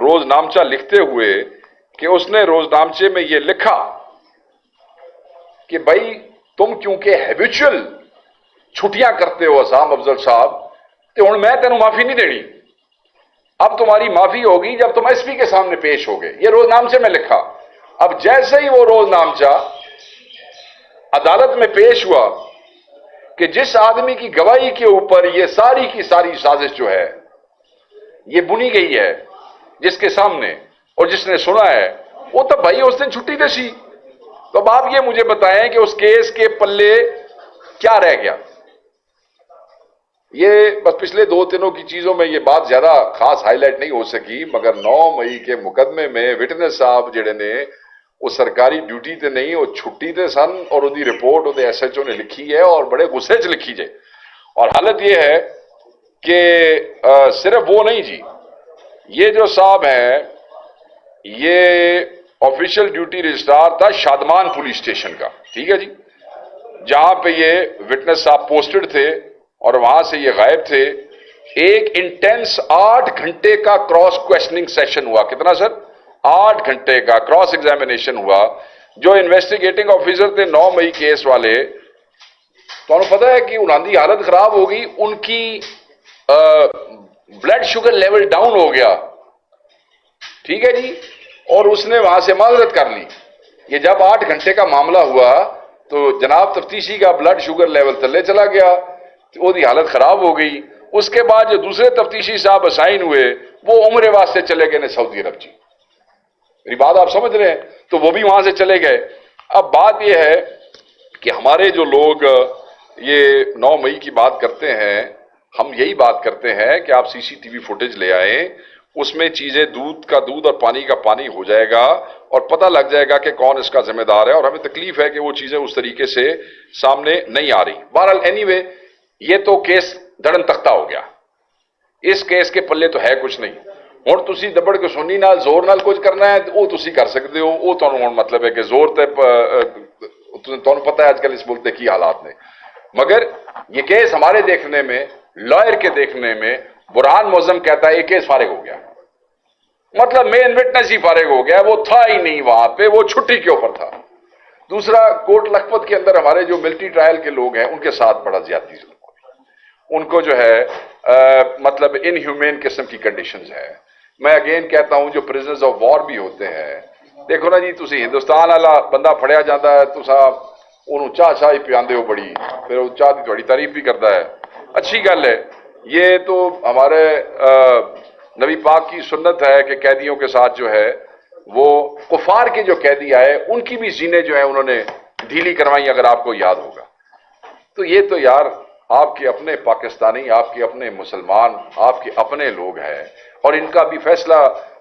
A: روز نامچہ لکھتے ہوئے کہ اس نے روز نامچے میں یہ لکھا کہ بھائی تم کیونکہ ہیبیچول چھٹیاں کرتے ہو حسام افضل صاحب، تو ہن میں تینوں معافی نہیں دینی، اب تمہاری معافی ہوگی جب تم ایس پی کے سامنے پیش ہوگے، یہ روز نامچے میں لکھا۔ اب جیسے ہی وہ روز نامچہ عدالت میں پیش ہوا کہ جس آدمی کی گواہی کے اوپر یہ ساری کی ساری سازش جو ہے یہ بنی گئی ہے، جس کے سامنے اور جس نے سنا ہے، وہ تو بھائی اس دن چھٹی دسی، تو اب آپ یہ مجھے بتائیں کہ اس کیس کے پلے کیا رہ گیا۔ یہ بس پچھلے 2 کی چیزوں میں یہ بات زیادہ خاص ہائی لائٹ نہیں ہو سکی، مگر 9 مئی کے مقدمے میں وٹنس صاحب جڑے نے وہ سرکاری ڈیوٹی تے نہیں، وہ چھٹی تے سن، اور وہ رپورٹ وہ ایس ایچ او نے لکھی ہے، اور بڑے غصے چ لکھی جائے، اور حالت یہ ہے کہ صرف وہ نہیں جی، یہ جو صاحب ہیں یہ آفیشیل ڈیوٹی رجسٹرار تھا شادمان پولیس اسٹیشن کا، ٹھیک ہے جی، جہاں پہ یہ وٹنس صاحب پوسٹڈ تھے، اور وہاں سے یہ غائب تھے۔ ایک انٹینس 8 گھنٹے کا کراس کویسچننگ سیشن ہوا، کتنا سر؟ 8 گھنٹے کا کراس ایگزامینیشن ہوا۔ جو انویسٹیگیٹنگ آفیسر تھے 9 مئی کیس والے، تو انہوں پتہ ہے کہ انہوں کی حالت خراب ہو گئی، ان کی بلڈ شوگر لیول ڈاؤن ہو گیا، ٹھیک ہے جی، اور اس نے وہاں سے معذرت کر لی۔ یہ جب 8 گھنٹے کا معاملہ ہوا تو جناب تفتیشی کا بلڈ شوگر لیول تلے چلا گیا، وہ دی حالت خراب ہو گئی. اس کے بعد جو دوسرے تفتیشی صاحب اسائن ہوئے وہ عمرے واسطے چلے گئے نے سعودی عرب. جی میری بات آپ سمجھ رہے ہیں؟ تو وہ بھی وہاں سے چلے گئے. اب بات یہ ہے کہ ہمارے جو لوگ یہ 9 مئی کی بات کرتے ہیں، ہم یہی بات کرتے ہیں کہ آپ سی سی ٹی وی فوٹیج لے آئیں، اس میں چیزیں دودھ کا دودھ اور پانی کا پانی ہو جائے گا اور پتہ لگ جائے گا کہ کون اس کا ذمہ دار ہے. اور ہمیں تکلیف ہے کہ وہ چیزیں اس طریقے سے سامنے نہیں آ رہی. بہرحال اینی وے یہ تو کیس دڑن تختہ ہو گیا. اس کیس کے پلے تو ہے کچھ نہیں. ہوں تسی دبڑ کے سنی نال زور نال کچھ کرنا ہے وہ تسی کر سکتے ہو. وہ تمہیں ہوں مطلب ہے کہ زور تے تمہیں پتہ ہے آج کل اس ملک کے کی حالات نے. مگر یہ کیس ہمارے دیکھنے میں، لائر کے دیکھنے میں، برہان معظم کہتا ہے یہ کیس فارغ ہو گیا. مطلب مین وٹنس ہی فارغ ہو گیا، وہ تھا ہی نہیں وہاں پہ، وہ چھٹی کے اوپر تھا. دوسرا کوٹ لکھپت کے اندر ہمارے جو ملٹری ٹرائل کے لوگ ہیں ان کے ساتھ بڑا زیادتی ظلم ہو گئی. ان کو جو ہے مطلب ان ہیومین قسم کی کنڈیشنز ہے. میں اگین کہتا ہوں جو پرزنرز آف وار بھی ہوتے ہیں، دیکھو نا جی تسی ہندوستان والا بندہ پھڑیا جاتا ہے تو صاحب انہوں چاہ ہی پیاندے ہو بڑی، پھر وہ چاہ کی تھوڑی تعریف بھی کرتا ہے. اچھی گل ہے. یہ تو ہمارے نبی پاک کی سنت ہے کہ قیدیوں کے ساتھ جو ہے وہ کفار کے جو قیدی آئے ان کی بھی زینے جو ہیں انہوں نے ڈھیلی کروائی، اگر آپ کو یاد ہوگا. تو یہ تو یار آپ کے اپنے پاکستانی، آپ کے اپنے مسلمان، آپ کے اپنے لوگ ہیں، اور ان کا بھی فیصلہ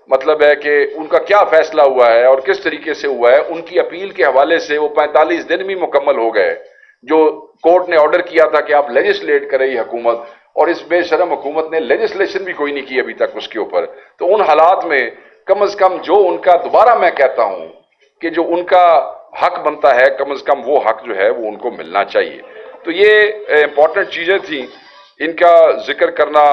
A: مطلب ہے کہ ان کا کیا فیصلہ ہوا ہے اور کس طریقے سے ہوا ہے. ان کی اپیل کے حوالے سے وہ 45 دن بھی مکمل ہو گئے جو کورٹ نے آرڈر کیا تھا کہ آپ لیجسلیٹ کرے یہ حکومت، اور اس بے شرم حکومت نے لیجسلیشن بھی کوئی نہیں کی ابھی تک اس کے اوپر. تو ان حالات میں کم از کم جو ان کا، دوبارہ میں کہتا ہوں کہ جو ان کا حق بنتا ہے کم از کم وہ حق جو ہے وہ ان کو ملنا چاہیے. تو یہ امپورٹنٹ چیزیں تھیں، ان کا ذکر کرنا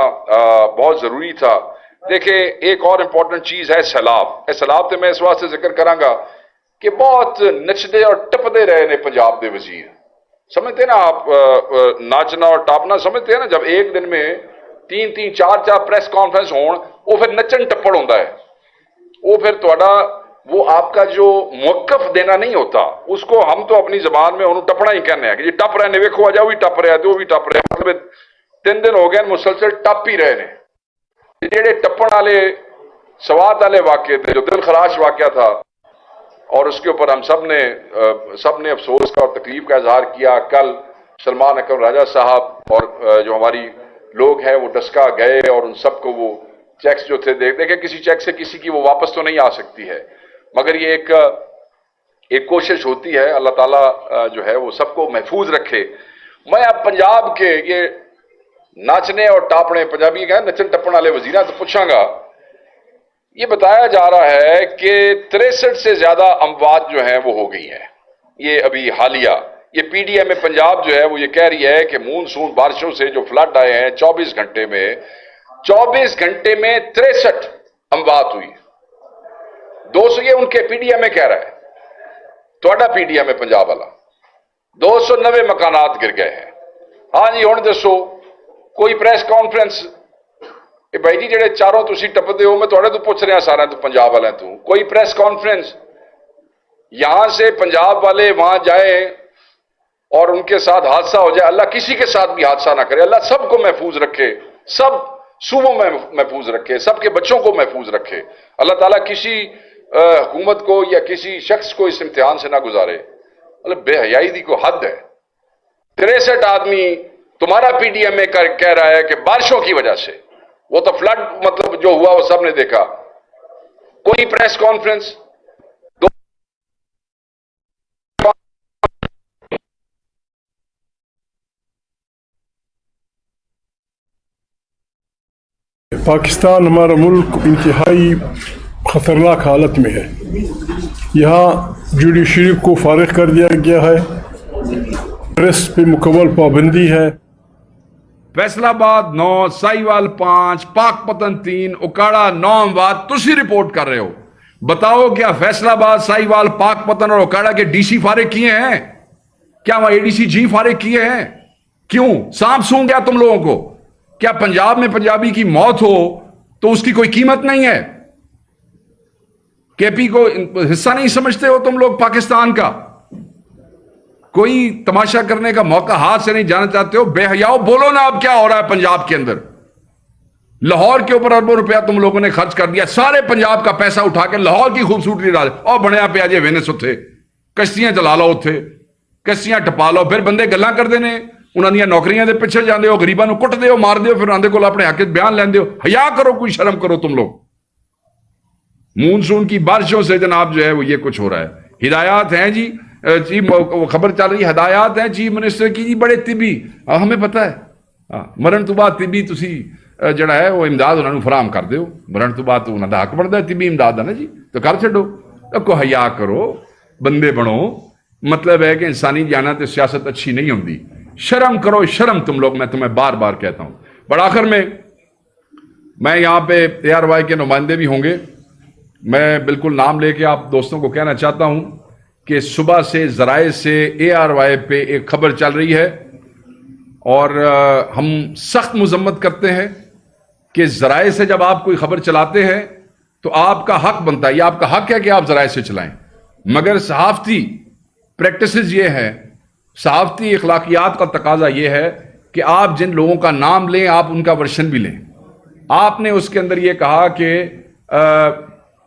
A: بہت ضروری تھا. دیکھیں ایک اور امپورٹنٹ چیز ہے سیلاب. سیلاب تو میں اس واسطے ذکر کراں گا کہ بہت نچدے اور ٹپدے رہے نے پنجاب دے وزیر. سمجھتے ہیں نا آپ ناچنا اور ٹاپنا سمجھتے ہیں نا؟ جب ایک دن میں 3 4 پریس کانفرنس ہون وہ پھر نچن ٹپڑ ہوتا ہے. وہ پھر تھوڑا وہ آپ کا جو موقف دینا نہیں ہوتا، اس کو ہم تو اپنی زبان میں انہوں ٹپنا ہی کہنے ہیں کہ جی ٹپ رہے نے، ویکھو آ جاؤ بھی ٹپ رہے ہیں، وہ بھی ٹپ رہے ہیں. مطلب 3 دن ہو گئے مسلسل ٹپ ہی رہے نے. جڑے ٹپن والے سوات والے واقعے تھے، جو دل خراش واقعہ تھا، اور اس کے اوپر ہم سب نے افسوس کا اور تکلیف کا اظہار کیا. کل سلمان اکرم راجہ صاحب اور جو ہماری لوگ ہیں وہ ڈسکا گئے اور ان سب کو وہ چیکس جو تھے دیکھیں کسی چیک سے کسی کی وہ واپس تو نہیں آ سکتی ہے، مگر یہ ایک کوشش ہوتی ہے. اللہ تعالیٰ جو ہے وہ سب کو محفوظ رکھے. میں اب پنجاب کے یہ ناچنے اور ٹاپنے، پنجابی کہ نچن ٹپن والے وزیراں تو پوچھاں گا. یہ بتایا جا رہا ہے کہ 63 سے زیادہ اموات جو ہیں وہ ہو گئی ہیں. یہ ابھی حالیہ یہ پی ڈی ایم پنجاب جو ہے وہ یہ کہہ رہی ہے کہ مونسون بارشوں سے جو فلڈ آئے ہیں 24 گھنٹے میں 63 اموات ہوئی. 200 یہ ان کے پی ڈی ایم کہہ رہا ہے، تھوڑا پی ڈی ایم پنجاب والا 290 مکانات گر گئے ہیں. ہاں جی ہوں دسو کوئی پریس کانفرنس بھائی جی جڑے چاروں تسی ٹپدے ہو، میں تھوڑے تو پوچھ رہا سارے تو پنجاب والے تو کوئی پریس کانفرنس یہاں سے پنجاب والے وہاں جائیں اور ان کے ساتھ حادثہ ہو جائے. اللہ کسی کے ساتھ بھی حادثہ نہ کرے، اللہ سب کو محفوظ رکھے، سب صوبوں میں محفوظ رکھے، سب کے بچوں کو محفوظ رکھے. اللہ تعالیٰ کسی حکومت کو یا کسی شخص کو اس امتحان سے نہ گزارے. مطلب بے حیائی دی کو حد ہے. 63 آدمی تمہارا پی ڈی ایم میں کہہ رہا ہے کہ بارشوں کی وجہ سے، وہ تو فلڈ مطلب جو ہوا وہ سب نے دیکھا. کوئی پریس کانفرنس
B: پاکستان ہمارا ملک انتہائی خطرناک حالت میں ہے. یہاں جوڈیشری کو فارغ کر دیا گیا ہے، پریس پہ مکمل پابندی ہے.
C: فیصل آباد 9، سائیوال 5، پاک پتن 3، اکاڑا 9 اموات تسی رپورٹ کر رہے ہو. بتاؤ کیا فیصل آباد، سائیوال، پاک پتن اور اکاڑا کے ڈی سی فارغ کیے ہیں؟ کیا وہاں اے ڈی سی جی فارغ کیے ہیں؟ کیوں سانپ سونگ گیا تم لوگوں کو؟ کیا پنجاب میں پنجابی کی موت ہو تو اس کی کوئی قیمت نہیں ہے؟ کے پی کو حصہ نہیں سمجھتے ہو تم لوگ پاکستان کا؟ کوئی تماشا کرنے کا موقع ہاتھ سے نہیں جانا چاہتے ہو؟ بے حیاؤ بولو نا اب کیا ہو رہا ہے پنجاب کے اندر. لاہور کے اوپر اربوں روپیہ تم لوگوں نے خرچ کر دیا, سارے پنجاب کا پیسہ اٹھا کے لاہور کی خوبصورتی ڈال, اور بنیا پہ آجے وینس اتھے کشتیاں چلا لو, اتھے کشتیاں ٹپا لو, پھر بندے گلاں کرتے ہیں انہاں دیاں نوکریاں دے پیچھے جاندے ہو, غریباں نو کٹ دے ہو, مار دے ہو, پھر آندے کول اپنے حق بیان لیندے ہو. حیا کرو, کوئی شرم کرو تم لوگ. مونسون کی بارشوں سے جناب جو ہے وہ یہ کچھ ہو رہا ہے. ہدایات ہیں جی, خبر چل رہی ہے, ہدایات ہیں چیف منسٹر کی جی بڑے طبی, ہمیں پتہ ہے مرن تو بعد طبی تسی جڑا ہے وہ امداد انہوں نے فراہم کر دیو, مرن تو بعد تو انہوں دا حق بنتا ہے طبی امداد ہے نا جی, تو کر چھڈو. کو حیا کرو, بندے بنو. مطلب ہے کہ انسانی جانا تو سیاست اچھی نہیں ہوتی. شرم کرو, شرم تم لوگ, میں تمہیں بار بار کہتا ہوں. بڑا آخر میں یہاں پہ اے آر وائی کے نمائندے بھی ہوں گے, میں بالکل نام لے کے آپ دوستوں کو کہنا چاہتا ہوں کہ صبح سے ذرائع سے اے آر وائی پہ ایک خبر چل رہی ہے, اور ہم سخت مذمت کرتے ہیں کہ ذرائع سے جب آپ کوئی خبر چلاتے ہیں تو آپ کا حق بنتا ہے, یہ آپ کا حق ہے کہ آپ ذرائع سے چلائیں, مگر صحافتی پریکٹسز یہ ہے, صحافتی اخلاقیات کا تقاضا یہ ہے کہ آپ جن لوگوں کا نام لیں آپ ان کا ورشن بھی لیں. آپ نے اس کے اندر یہ کہا کہ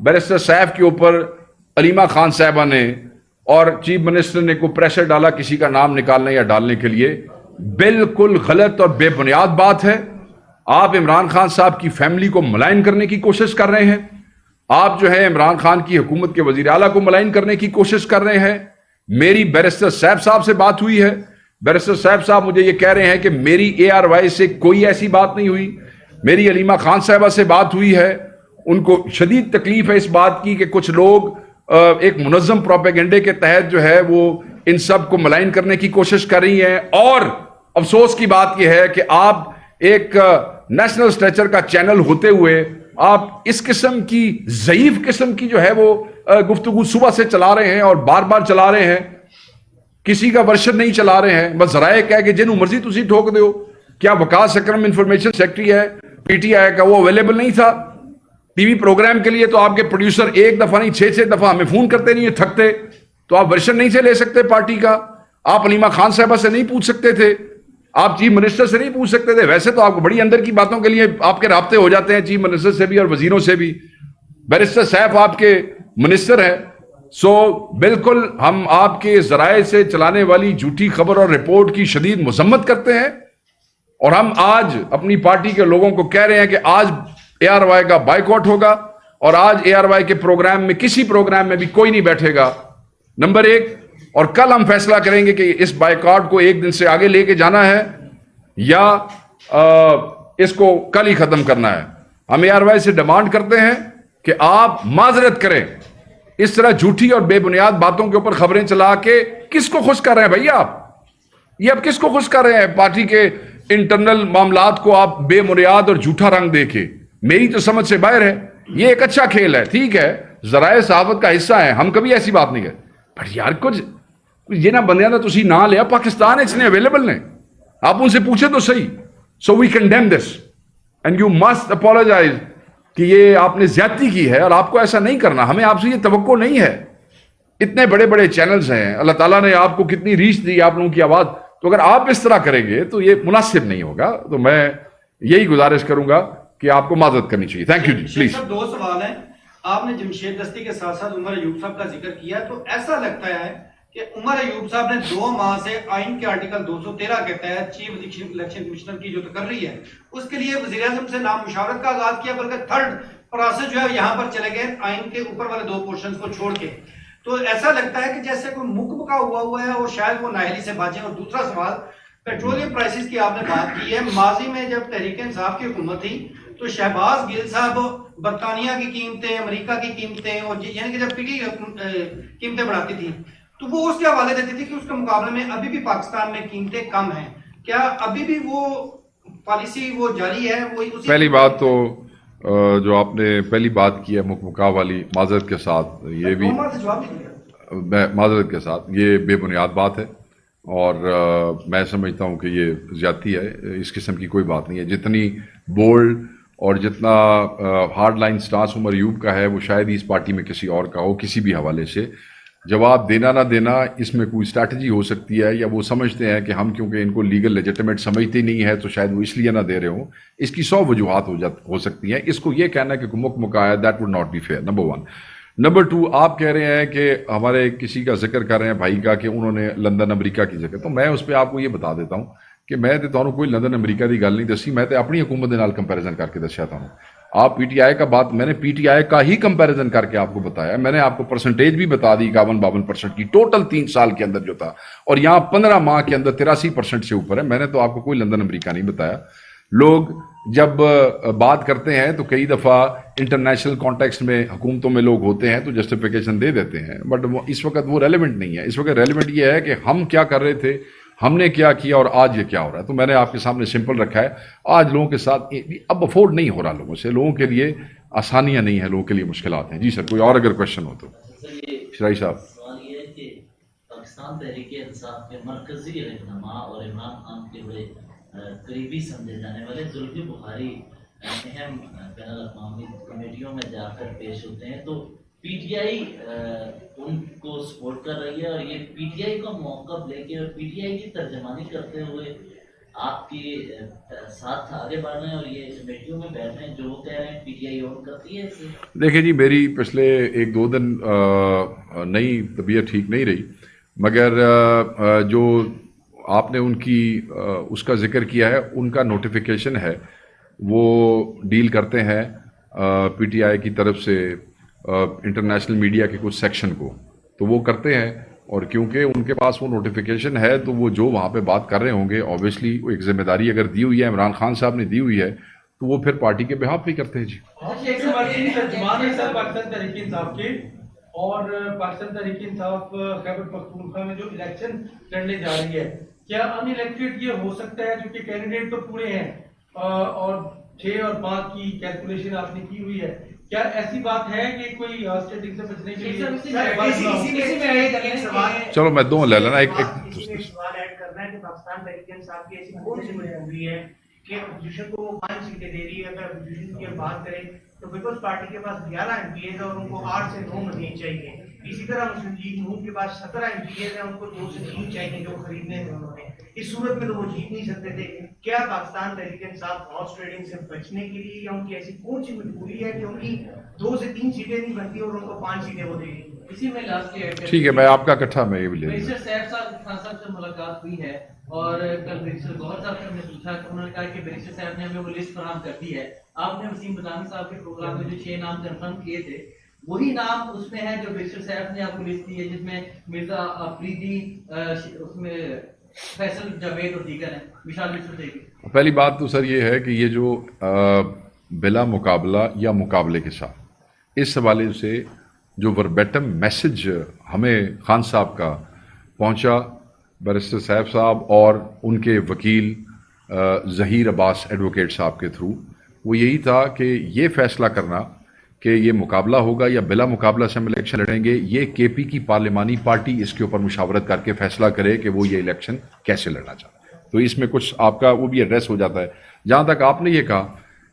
C: بیرسٹر سیف کے اوپر علیمہ خان صاحبہ نے اور چیف منسٹر نے کوئی پریشر ڈالا کسی کا نام نکالنے یا ڈالنے کے لیے. بالکل غلط اور بے بنیاد بات ہے. آپ عمران خان صاحب کی فیملی کو ملائن کرنے کی کوشش کر رہے ہیں, آپ جو ہے عمران خان کی حکومت کے وزیر اعلیٰ کو ملائن کرنے کی کوشش کر رہے ہیں. میری بیرسٹر سیف صاحب سے بات ہوئی ہے, بیرسٹر سیف صاحب مجھے یہ کہہ رہے ہیں کہ میری اے آر وائی سے کوئی ایسی بات نہیں ہوئی. میری علیمہ خان صاحبہ سے بات ہوئی ہے, ان کو شدید تکلیف ہے اس بات کی کہ کچھ لوگ ایک منظم پروپیگنڈے کے تحت جو ہے وہ ان سب کو ملائن کرنے کی کوشش کر رہی ہیں. اور افسوس کی بات یہ ہے کہ آپ ایک نیشنل سٹیچر کا چینل ہوتے ہوئے آپ اس قسم کی ضعیف قسم کی جو ہے وہ گفتگو صبح سے چلا رہے ہیں اور بار بار چلا رہے ہیں, کسی کا ورشن نہیں چلا رہے ہیں, بس ذرائع کہہ کہ جنہوں مرضی تسی ٹھوک دیو. کیا وقاص اکرم انفارمیشن سیکرٹری ہے پی ٹی آئی کا, وہ اویلیبل نہیں تھا ٹی وی پروگرام کے لیے؟ تو آپ کے پروڈیوسر ایک دفعہ نہیں 6 دفعہ ہمیں فون کرتے نہیں, تھکتے, تو آپ ورشن نہیں سے لے سکتے پارٹی کا؟ آپ علیمہ خان صاحبہ سے نہیں پوچھ سکتے تھے؟ آپ چیف منسٹر سے نہیں پوچھ سکتے تھے؟ ویسے تو آپ کو بڑی اندر کی باتوں کے لیے آپ کے رابطے ہو جاتے ہیں چیف منسٹر سے بھی اور وزیروں سے بھی. بیرسٹر سیف آپ کے منسٹر ہے. سو بالکل ہم آپ کے ذرائع سے چلانے والی جھوٹی خبر اور رپورٹ کی شدید مذمت کرتے ہیں, اور ہم آج اپنی پارٹی کے لوگوں کو کہہ رہے ہیں کہ آج اے آر وائی کا بائیکاٹ ہوگا, اور آج اے آر وائی کے پروگرام میں کسی پروگرام میں بھی کوئی نہیں بیٹھے گا, نمبر 1. اور کل ہم فیصلہ کریں گے کہ اس بائیکاٹ کو ایک دن سے آگے لے کے جانا ہے یا اس کو کل ہی ختم کرنا ہے. ہم اے آر وائی سے ڈیمانڈ کرتے ہیں کہ آپ معذرت کریں. اس طرح جھوٹی اور بے بنیاد باتوں کے اوپر خبریں چلا کے کس کو خوش کر رہے ہیں بھائی آپ؟ یہ اب کس کو خوش کر رہے ہیں؟ پارٹی کے انٹرنل معاملات کو آپ بے بنیاد اور جھوٹا رنگ دے کے, میری تو سمجھ سے باہر ہے. یہ ایک اچھا کھیل ہے, ٹھیک ہے, ذرائع صحافت کا حصہ ہے, ہم کبھی ایسی بات نہیں کرتے, بٹ یار کچھ یہ نہ بندیاں تو تسی نہ لیا, پاکستان اتنے اویلیبل نے, آپ ان سے پوچھیں تو صحیح. So we condemn this and you must apologise کہ یہ آپ نے زیادتی کی ہے, اور آپ کو ایسا نہیں کرنا. ہمیں آپ سے یہ توقع نہیں ہے. اتنے بڑے بڑے چینلز ہیں, اللہ تعالیٰ نے آپ کو کتنی ریچ دی آپ لوگوں کی آواز, تو اگر آپ اس طرح کریں گے تو یہ مناسب نہیں ہوگا. تو میں یہی گزارش کروں گا کہ آپ کو معذرت کرنی چاہیے. Thank you G, please.
D: 2 سوال ہیں. آپ نے جمشید دستی کے ساتھ ساتھ عمر ایوب صاحب کا ذکر کیا, تو ایسا لگتا ہے کہ عمر ایوب صاحب نے 2 ماہ سے آئین کے آرٹیکل 213 کے تحت چیف الیکشن کمشنر کی جو تقرری ہے اس کے لیے وزیر اعظم سے نام مشاورت کا آغاز کیا, بلکہ تھرڈ پروسیس جو ہے یہاں پر چلے گئے آئین کے اوپر والے 2 پورشنز کو چھوڑ کے. تو ایسا لگتا ہے کہ جیسے کوئی مکمکا ہوا ہے اور شاید وہ نااہلی سے باجیں. اور دوسرا سوال, پیٹرولیم پرائسز کی آپ نے بات کی ہے. ماضی میں جب تحریک انصاف کی حکومت تھی تو شہباز گل صاحب برطانیہ کی قیمتیں, امریکہ کی قیمتیں, اور یعنی کہ جب پی ٹی قیمتیں بڑھاتی تھی تو وہ اس کے حوالے دیتی تھی کہ اس کے مقابلے میں ابھی بھی پاکستان میں قیمتیں کم ہیں. کیا ابھی بھی وہ پالیسی وہ جاری ہے؟ وہ
A: پہلی بات تو جو آپ نے پہلی بات کی ہے مکمکا والی, معذرت کے ساتھ یہ بھی معذرت کے ساتھ یہ بے بنیاد بات ہے, اور میں سمجھتا ہوں کہ یہ زیادتی ہے. اس قسم کی کوئی بات نہیں ہے. جتنی بولڈ اور جتنا hard line stance Omar Ayub کا ہے وہ شاید ہی اس پارٹی میں کسی اور کا ہو کسی بھی حوالے سے.
C: جواب دینا نہ دینا اس میں کوئی اسٹریٹجی ہو سکتی ہے، یا وہ سمجھتے ہیں کہ ہم کیونکہ ان کو لیگل لیجیٹیمیٹ سمجھتے نہیں ہے تو شاید وہ اس لیے نہ دے رہے ہوں. اس کی 100 وجوہات ہو سکتی ہیں. اس کو یہ کہنا کہ مکایا that would not be fair, number 1. Number 2، آپ کہہ رہے ہیں کہ ہمارے کسی کا ذکر کر رہے ہیں بھائی کا کہ انہوں نے لندن امریکہ کی ذکر، تو میں اس پہ آپ کو یہ بتا دیتا ہوں کہ میں تو تمہیں کوئی لندن امریکہ کی گل نہیں دسی، میں تو اپنی حکومت کے نال کمپیریزن کر کے دسیا تھا. آپ پی ٹی آئی کا بات، میں نے پی ٹی آئی کا ہی کمپیریزن کر کے آپ کو بتایا. میں نے آپ کو پرسنٹیج بھی بتا دی 51-52% کی ٹوٹل 3 سال کے اندر جو تھا، اور یہاں 15 ماہ کے اندر 83% سے اوپر ہے. میں نے تو آپ کو کوئی لندن امریکہ نہیں بتایا. لوگ جب بات کرتے ہیں تو کئی دفعہ انٹرنیشنل کانٹیکسٹ میں حکومتوں میں لوگ ہوتے ہیں تو جسٹیفیکیشن دے دیتے ہیں، بٹ اس وقت وہ ریلیونٹ نہیں ہے. اس وقت ریلیونٹ یہ ہے کہ ہم کیا کر رہے تھے، ہم نے کیا کیا، اور آج یہ کیا ہو رہا ہے. تو میں نے آپ کے سامنے سمپل رکھا ہے. آج لوگوں کے ساتھ اب افورڈ نہیں ہو رہا، لوگوں کے لیے آسانیاں نہیں ہیں، لوگوں کے لیے مشکلات ہیں. جی سر، کوئی اور اگر کوشچن ہو تو. شرائی صاحب،
E: سوال یہ ہے کہ پاکستان تحریک انصاف کے مرکزی رہنما اور عمران خان کے بڑے قریبی سمجھے جانے والے زلفی بخاری اہم بین الاقوامی کمیٹیوں میں جا کر پیش ہوتے ہیں، تو پی ٹی آئی ان کو سپورٹ کر رہی ہے، اور یہ پی ٹی آئی کا موقف لے کے اور پی ٹی آئی کی ترجمانی کرتے ہوئے آپ کے ساتھ آگے بڑھ رہے ہیں، اور یہ کمیٹیوں میں بیٹھ رہے ہیں. جو وہ کہہ رہے ہیں پی ٹی آئی اون کرتی ہے اسے.
C: دیکھیں جی، میری پچھلے 1-2 دن نئی طبیعت ٹھیک نہیں رہی، مگر جو آپ نے ان کی اس کا ذکر کیا ہے، ان کا نوٹیفیکیشن ہے، وہ ڈیل کرتے ہیں پی ٹی آئی کی طرف سے انٹرنیشنل میڈیا کے کچھ سیکشن کو، تو وہ کرتے ہیں. اور کیونکہ ان کے پاس وہ نوٹیفیکیشن ہے تو وہ جو وہاں پہ بات کر رہے ہوں گے، اوبیسلی ایک ذمہ داری اگر دی ہوئی ہے، عمران خان صاحب نے دی ہوئی ہے، تو وہ پھر پارٹی کے بہاف بھی کرتے ہیں. جی
F: ترجمان ہے سر پاکستان تحریک انصاف کے، اور پاکستان تحریک انصاف خیبر پختونخوا میں جو الیکشن لڑنے جا رہی ہے، کیا ان الیکٹڈ یہ ہو سکتا ہے؟ جو کہ کینڈیڈیٹ تو پورے ہیں، اور 6 اور 5 کی کیلکولیشن آپ نے کی ہوئی ہے، کیا ایسی بات ہے کہ کوئی اسٹیٹنگ سے بچنے کے لیے؟
C: چلو میں 2 لے لینا. ایک
G: سوال ایڈ کرنا ہے کہ پاکستان تحریک انصاف کی ایسی کون سی مجبوری ہے کہ اپوزیشن کو 5 سیٹیں دے رہی ہے؟ اگر اپوزیشن کی بات کریں تو پیپلز پارٹی کے پاس 11 ایم پی ایز ہیں اور ان کو 8 سے 9 مزید چاہیے. اسی طرح مسلم لیگ نون کے پاس 17 ایم پی ایز ہیں، ان کو 2 سے 3 چاہیے جو خریدنے تھے انہوں نے. اس صورت میں تو وہ جیت نہیں سکتے تھے. کیا پاکستان تحریک انصاف ہارس ٹریڈنگ سے بچنے کے لیے، یا ان کی ایسی کون سی مجبوری ہے کہ ان کی 2 سے 3 سیٹیں نہیں بنتی اور ان کو 5 سیٹیں وہ دے رہی؟
F: اسی میں لاسٹ ایئر
C: ٹھیک ہے، میں آپ کا اکٹھا میں یہ بھی لے لوں.
F: بیریسٹر صاحب خان صاحب سے ملاقات ہوئی ہے، اور کل بیریسٹر گوہر صاحب سے ہم نے پوچھا، انہوں نے کہا کہ بیریسٹر صاحب نے ہمیں وہ لسٹ فراہم کر دی ہے. آپ نے وسیم بدامی صاحب کے پروگرام میں جو 6 نام کنفرم کیے تھے، وہی نام اس میں ہے جو بیریسٹر صاحب نے آپ کو لسٹ دی ہے، جس میں مرزا آفریدی، اس میں فیصل جاوید اور دیگر ہیں، وشال مشر تھے.
C: پہلی بات تو سر یہ ہے کہ یہ جو بلا مقابلہ یا مقابلے کے ساتھ، اس حوالے سے جو وربیٹم میسج ہمیں خان صاحب کا پہنچا بیرسٹر صاحب اور ان کے وکیل ظہیر عباس ایڈوکیٹ صاحب کے تھرو، وہ یہی تھا کہ یہ فیصلہ کرنا کہ یہ مقابلہ ہوگا یا بلا مقابلہ سے ہم الیکشن لڑیں گے، یہ کے پی کی پارلیمانی پارٹی اس کے اوپر مشاورت کر کے فیصلہ کرے کہ وہ یہ الیکشن کیسے لڑنا چاہتا ہے. تو اس میں کچھ آپ کا وہ بھی ایڈریس ہو جاتا ہے. جہاں تک آپ نے یہ کہا،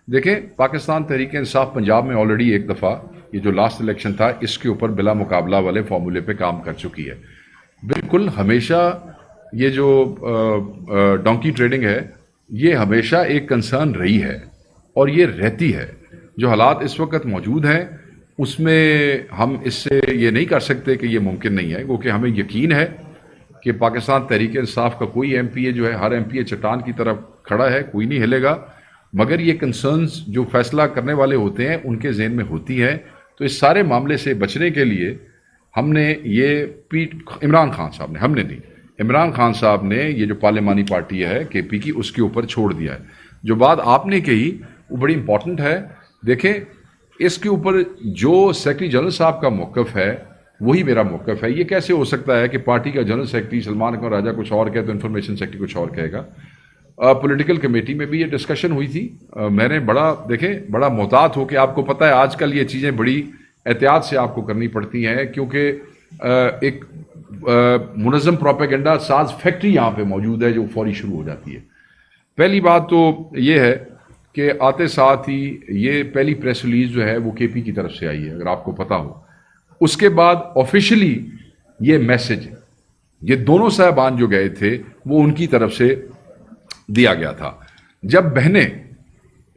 C: دیکھیں پاکستان تحریک انصاف پنجاب میں آلریڈی ایک دفعہ یہ جو لاسٹ الیکشن تھا اس کے اوپر بلا مقابلہ والے فارمولے پہ کام کر چکی ہے. بالکل ہمیشہ یہ جو ڈونکی ٹریڈنگ ہے یہ ہمیشہ ایک کنسرن رہی ہے اور یہ رہتی ہے. جو حالات اس وقت موجود ہیں اس میں ہم اس سے یہ نہیں کر سکتے کہ یہ ممکن نہیں ہے، کیونکہ ہمیں یقین ہے کہ پاکستان تحریک انصاف کا کوئی ایم پی اے جو ہے، ہر ایم پی اے چٹان کی طرف کھڑا ہے، کوئی نہیں ہلے گا. مگر یہ کنسرنز جو فیصلہ کرنے والے ہوتے ہیں ان کے ذہن میں ہوتی ہے. تو اس سارے معاملے سے بچنے کے لیے ہم نے یہ عمران خان صاحب نے، ہم نے نہیں، عمران خان صاحب نے یہ جو پارلیمانی پارٹی ہے کے پی کی، اس کے اوپر چھوڑ دیا ہے. جو بات آپ نے کہی وہ بڑی امپورٹنٹ ہے. دیکھیں اس کے اوپر جو سیکرٹری جنرل صاحب کا موقف ہے وہی میرا موقف ہے. یہ کیسے ہو سکتا ہے کہ پارٹی کا جنرل سیکرٹری سلمان اکمل راجہ کچھ اور کہے تو انفارمیشن سیکرٹری کچھ اور کہے گا. پولیٹیکل کمیٹی میں بھی یہ ڈسکشن ہوئی تھی. میں نے بڑا محتاط ہو کے، آپ کو پتہ ہے آج کل یہ چیزیں بڑی احتیاط سے آپ کو کرنی پڑتی ہیں، کیونکہ ایک منظم پروپیگنڈا ساز فیکٹری یہاں پہ موجود ہے جو فوری شروع ہو جاتی ہے. پہلی بات تو یہ ہے کہ آتے ساتھ ہی یہ پہلی پریس ریلیز جو ہے وہ کے پی کی طرف سے آئی ہے، اگر آپ کو پتہ ہو. اس کے بعد آفیشلی یہ میسج یہ دونوں صاحبان جو گئے تھے وہ ان کی طرف سے دیا گیا تھا. جب بہنیں،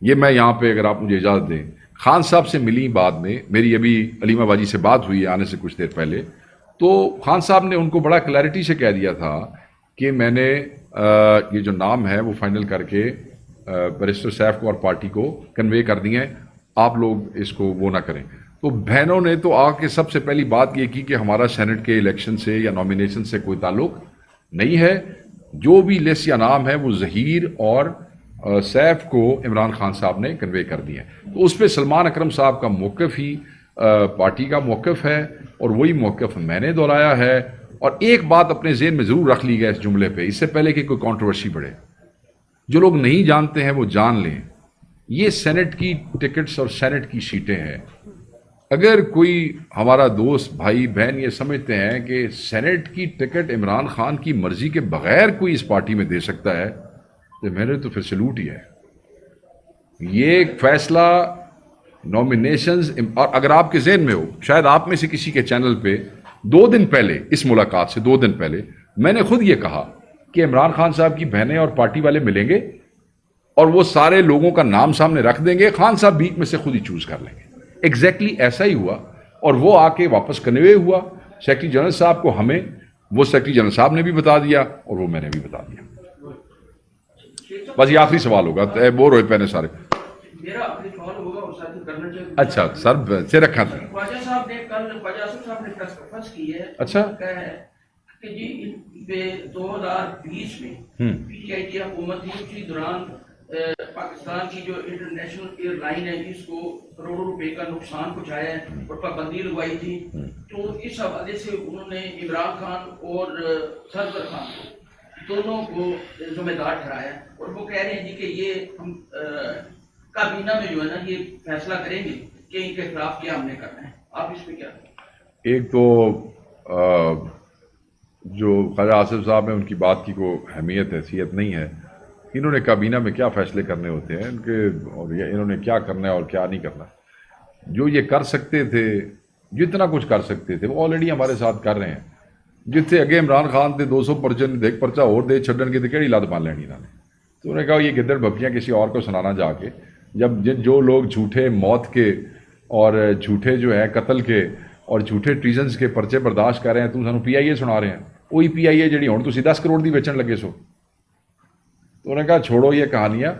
C: یہ میں یہاں پہ اگر آپ مجھے اجازت دیں، خان صاحب سے ملی بعد میں، میری ابھی علیمہ باجی سے بات ہوئی آنے سے کچھ دیر پہلے، تو خان صاحب نے ان کو بڑا کلیئرٹی سے کہہ دیا تھا کہ میں نے یہ جو نام ہے وہ فائنل کر کے بیرسٹر سیف کو اور پارٹی کو کنوے کر دیے ہیں، آپ لوگ اس کو وہ نہ کریں. تو بہنوں نے تو آ کے سب سے پہلی بات یہ کی کہ ہمارا سینٹ کے الیکشن سے یا نامینیشن سے کوئی تعلق نہیں ہے، جو بھی لسٹ یا نام ہے وہ ظہیر اور سیف کو عمران خان صاحب نے کنوے کر دیے. تو اس پہ سلمان اکرم صاحب کا موقف ہی پارٹی کا موقف ہے، اور وہی موقف میں نے دہرایا ہے. اور ایک بات اپنے ذہن میں ضرور رکھ لی گیا اس جملے پہ، اس سے پہلے کہ کوئی کنٹروورسی بڑھے، جو لوگ نہیں جانتے ہیں وہ جان لیں، یہ سینٹ کی ٹکٹس اور سینٹ کی سیٹیں ہیں. اگر کوئی ہمارا دوست بھائی بہن یہ سمجھتے ہیں کہ سینٹ کی ٹکٹ عمران خان کی مرضی کے بغیر کوئی اس پارٹی میں دے سکتا ہے، تو میرے تو پھر سلوٹ ہی ہے. یہ ایک فیصلہ نامینیشنز، اور اگر آپ کے ذہن میں ہو، شاید آپ میں سے کسی کے چینل پہ 2 دن پہلے، اس ملاقات سے 2 دن پہلے میں نے خود یہ کہا کہ عمران خان صاحب کی بہنیں اور پارٹی والے ملیں گے اور وہ سارے لوگوں کا نام سامنے رکھ دیں گے، خان صاحب بیچ میں سے خود ہی چوز کر لیں گے. ایگزیکٹلی ایسا ہی ہوا، اور وہ آ کے واپس کنوے ہوا سیکرٹری جنرل صاحب کو. ہمیں وہ سیکرٹری جنرل صاحب نے بھی بتا دیا اور وہ میں نے بھی بتا دیا. بس یہ آخری سوال ہوگا، بور ہوئے پہنے سارے.
H: میرا آخری سوال ہوگا اور ساتھ ہی کرنا چاہیے.
C: اچھا سر سے رکھا تھا.
H: خواجہ صاحب نے کل، خواجہ آصف صاحب نے پریس کانفرنس کی ہے.
C: اچھا.
H: کہا ہے کہ جی 2020 میں پی ٹی آئی کی حکومت تھی، اسی دوران پاکستان کی جو انٹرنیشنل ایئر لائن ہے اس کو کروڑوں روپے کا نقصان پہنچایا ہے اور پابندی لگوائی تھی. تو اس حوالے سے انہوں نے عمران خان اور سرور خان دونوں کو ذمہ دار ٹھہرایا، اور وہ کہہ رہے ہیں جی کہ یہ ہم کابینہ میں جو ہے نا یہ فیصلہ کریں گے کہ ان کے خلاف کیا ہم نے کرنا ہے. آپ اس پہ کیا؟
C: ایک تو جو خواجہ آصف صاحب ہیں ان کی بات کی کوئی اہمیت حیثیت نہیں ہے. انہوں نے کابینہ میں کیا فیصلے کرنے ہوتے ہیں ان کے، اور انہوں نے کیا کرنا ہے اور کیا نہیں کرنا. جو یہ کر سکتے تھے، جتنا کچھ کر سکتے تھے وہ آلریڈی ہمارے ساتھ کر رہے ہیں. جتنے اگے عمران خان تھے 200 پرچن ایک پرچہ اور دے چھڈن کے تو کہڑی لت پا لینی انہوں نے. تو انہوں نے کہا یہ گدڑ بھپیاں کسی اور کو سنانا جا کے، جب جو لوگ جھوٹے موت کے اور جھوٹے جو ہے قتل کے اور جھوٹے ٹریزنز کے پرچے برداشت کر رہے ہیں، تو سانو پی آئی اے سنا رہے ہیں. وہی پی آئی اے جڑی ہوں تسی 10 کروڑ دی بیچن لگے سو. تو انہوں نے کہا چھوڑو یہ کہانیاں،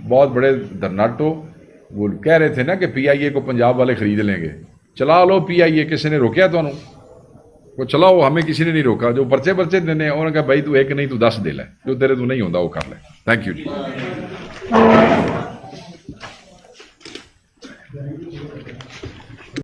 C: بہت بڑے درنٹ ہو. وہ کہہ رہے تھے نا کہ پی آئی اے کو پنجاب والے خرید لیں گے. چلا لو پی آئی اے، کسی نے روکیا تو وہ چلاؤ، ہمیں کسی نے نہیں روکا. جو پرچے دینے ہیں انہوں نے کہا بھائی تو ایک نہیں تو 10 دے لے، جو تیرے تو نہیں ہوتا وہ کر لے. Thank you.